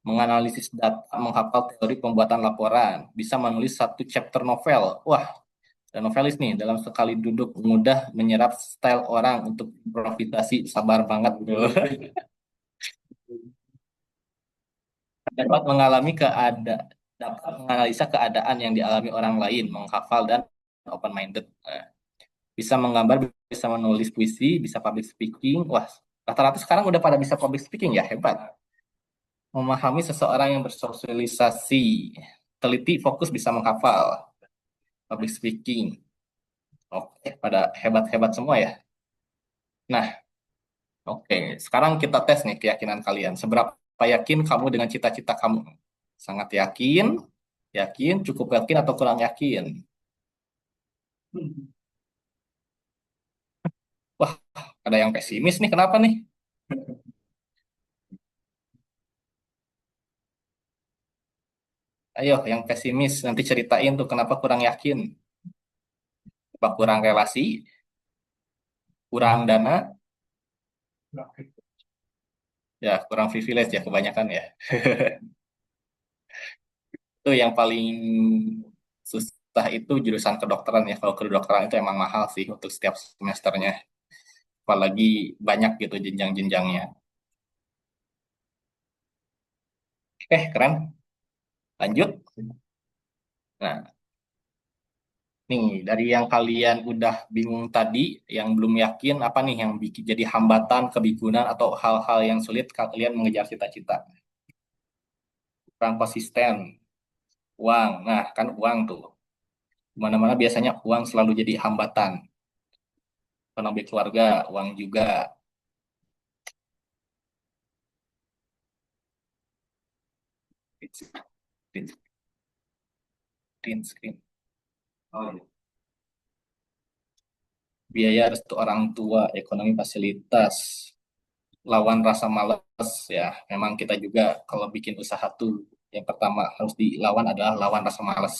menganalisis data, menghafal teori pembuatan laporan, bisa menulis satu chapter novel. Wah, dan novelis nih, dalam sekali duduk mudah menyerap style orang untuk improvisasi, sabar banget bro. Dapat mengalami dapat menganalisa keadaan yang dialami orang lain, menghafal dan open minded. Bisa menggambar, bisa menulis puisi, bisa public speaking. Wah, rata-rata sekarang udah pada bisa public speaking ya, hebat. Memahami seseorang yang bersosialisasi, teliti, fokus, bisa menghafal, public speaking. Oke, pada hebat-hebat semua ya. Nah, oke, sekarang kita tes nih keyakinan kalian. Seberapa yakin kamu dengan cita-cita kamu? Sangat yakin, yakin, cukup yakin, atau kurang yakin? Wah, ada yang pesimis nih, kenapa nih? Ayo, yang pesimis, nanti ceritain tuh kenapa kurang yakin. Apa kurang relasi, kurang dana, ya kurang privilege ya kebanyakan ya. Itu yang paling susah itu jurusan kedokteran ya. Kalau kedokteran itu emang mahal sih untuk setiap semesternya. Apalagi banyak gitu jenjang-jenjangnya. Keren. Lanjut. Nah, nih dari yang kalian udah bingung tadi, yang belum yakin, apa nih yang bikin jadi hambatan, kebingungan, atau hal-hal yang sulit kalian mengejar cita-cita? Kurang konsisten, uang. Nah, kan uang tuh. Mana-mana biasanya uang selalu jadi hambatan. Ekonomi keluarga, uang juga. Print screen. Oh, iya. Biaya restu orang tua, ekonomi fasilitas, lawan rasa malas ya. Memang kita juga kalau bikin usaha tuh yang pertama harus dilawan adalah lawan rasa malas.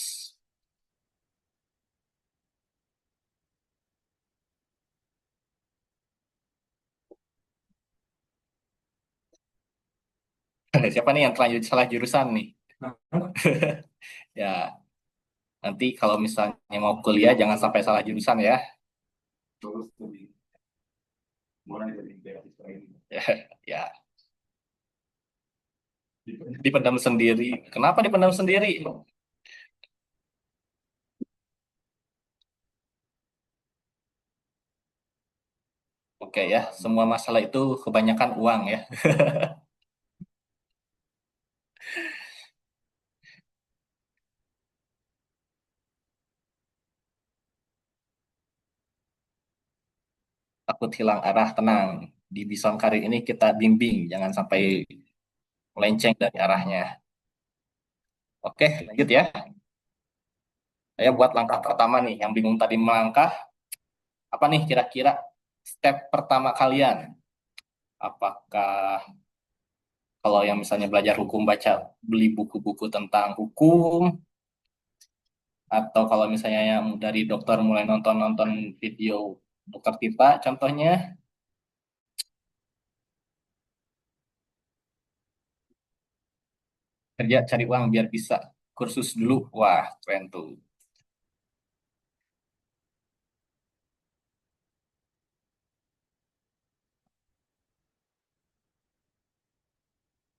Siapa nih yang terlanjur salah jurusan nih? Ya, nanti kalau misalnya mau kuliah jangan sampai salah jurusan ya. Ya, ya. Dipendam sendiri. Kenapa dipendam sendiri? Oke, Oke ya, semua masalah itu kebanyakan uang ya. Takut hilang arah, tenang. Di Bison Karir ini kita bimbing, jangan sampai melenceng dari arahnya. Oke, lanjut ya. Saya buat langkah pertama nih, yang bingung tadi melangkah, apa nih kira-kira step pertama kalian? Apakah kalau yang misalnya belajar hukum baca beli buku-buku tentang hukum, atau kalau misalnya yang dari dokter mulai nonton-nonton video dokter Tirta contohnya, kerja cari uang biar bisa kursus dulu. Wah, keren tuh.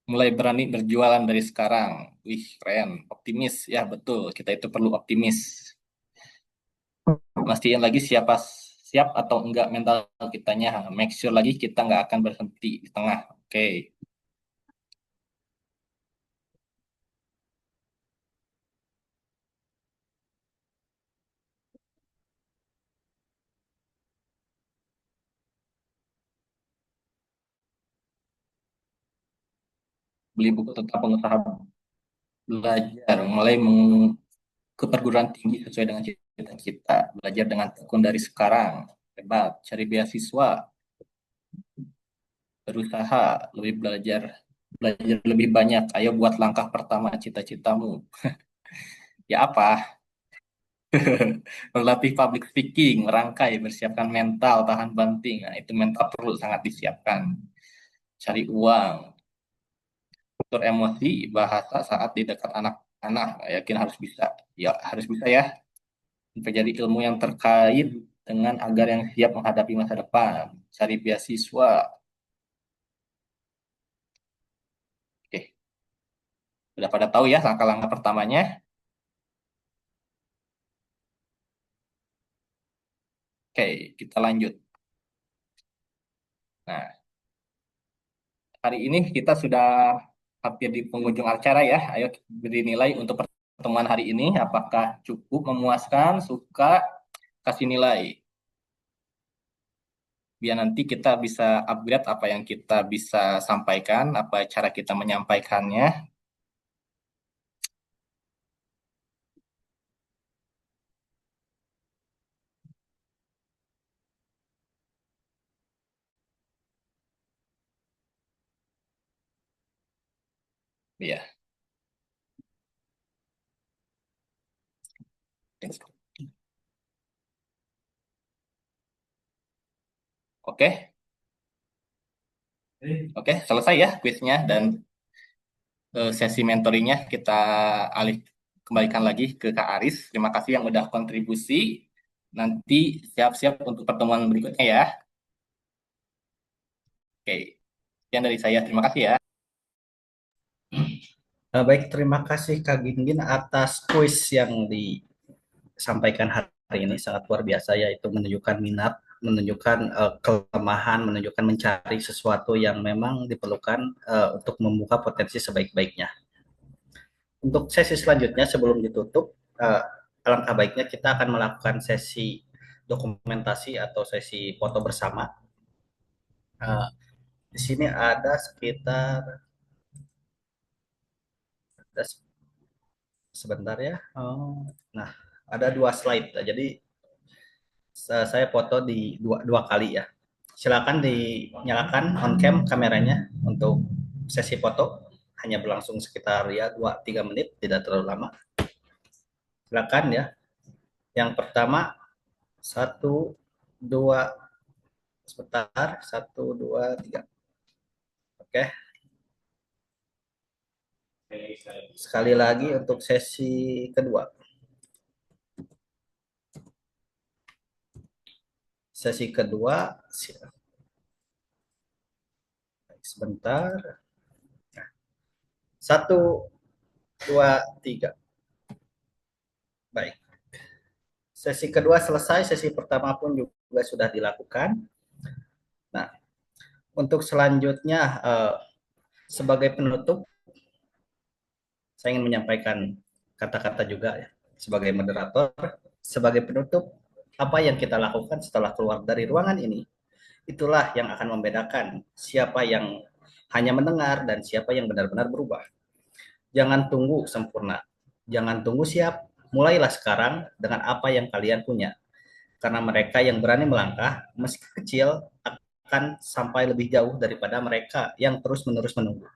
Mulai berani berjualan dari sekarang. Wih, keren. Optimis. Ya, betul. Kita itu perlu optimis. Mastiin lagi siap atau enggak mental kitanya. Make sure lagi kita nggak akan berhenti di tengah. Oke. Beli buku tentang pengusaha belajar. Ke perguruan tinggi sesuai dengan cita-cita. Belajar dengan tekun dari sekarang. Hebat. Cari beasiswa. Berusaha. Lebih belajar lebih banyak. Ayo buat langkah pertama cita-citamu. Ya apa? Berlatih public speaking, merangkai, bersiapkan mental, tahan banting. Nah, itu mental perlu sangat disiapkan. Cari uang, atur emosi, bahasa saat di dekat anak-anak. Yakin harus bisa. Ya, harus bisa ya. Mempelajari ilmu yang terkait dengan agar yang siap menghadapi masa depan. Cari beasiswa. Oke. Sudah pada tahu ya langkah-langkah pertamanya? Oke, kita lanjut. Nah, hari ini kita sudah hampir di penghujung acara ya. Ayo beri nilai untuk pertemuan hari ini. Apakah cukup, memuaskan, suka, kasih nilai. Biar nanti kita bisa upgrade apa yang kita bisa sampaikan, apa cara kita menyampaikannya. Iya. Oke. Oke, selesai ya kuisnya dan sesi mentoringnya kita kembalikan lagi ke Kak Aris. Terima kasih yang udah kontribusi. Nanti siap-siap untuk pertemuan berikutnya ya. Oke, sekian dari saya. Terima kasih ya. Baik, terima kasih Kak Ginggin atas kuis yang disampaikan hari ini sangat luar biasa, yaitu menunjukkan minat, menunjukkan kelemahan, menunjukkan mencari sesuatu yang memang diperlukan untuk membuka potensi sebaik-baiknya. Untuk sesi selanjutnya sebelum ditutup, alangkah baiknya kita akan melakukan sesi dokumentasi atau sesi foto bersama. Di sini ada sekitar sebentar ya. Nah, ada 2 slide. Jadi saya foto di dua kali ya. Silakan dinyalakan on cam kameranya untuk sesi foto. Hanya berlangsung sekitar ya 2-3 menit, tidak terlalu lama. Silakan ya. Yang pertama 1, 2, sebentar, 1, 2, 3. Oke. Sekali lagi untuk sesi kedua. Sesi kedua, sebentar. 1, 2, 3. Baik. Sesi kedua selesai, sesi pertama pun juga sudah dilakukan. Untuk selanjutnya, sebagai penutup, saya ingin menyampaikan kata-kata juga ya, sebagai moderator. Sebagai penutup, apa yang kita lakukan setelah keluar dari ruangan ini, itulah yang akan membedakan siapa yang hanya mendengar dan siapa yang benar-benar berubah. Jangan tunggu sempurna, jangan tunggu siap, mulailah sekarang dengan apa yang kalian punya. Karena mereka yang berani melangkah, meski kecil, akan sampai lebih jauh daripada mereka yang terus-menerus menunggu.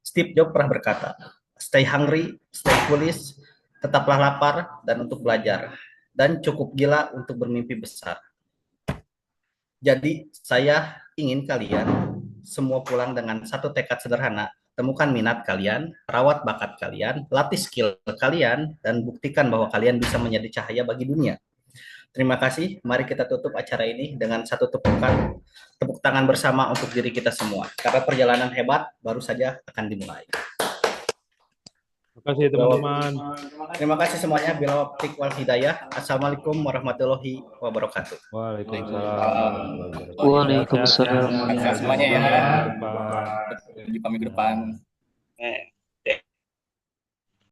Steve Jobs pernah berkata, stay hungry, stay foolish, tetaplah lapar dan untuk belajar, dan cukup gila untuk bermimpi besar. Jadi saya ingin kalian semua pulang dengan satu tekad sederhana. Temukan minat kalian, rawat bakat kalian, latih skill kalian, dan buktikan bahwa kalian bisa menjadi cahaya bagi dunia. Terima kasih. Mari kita tutup acara ini dengan satu tepuk tangan bersama untuk diri kita semua. Karena perjalanan hebat baru saja akan dimulai. Terima kasih teman-teman. Terima kasih semuanya. Bila wal wal hidayah. Assalamualaikum warahmatullahi wabarakatuh. Waalaikumsalam. Waalaikumsalam. Semuanya ya. Jumpa minggu depan.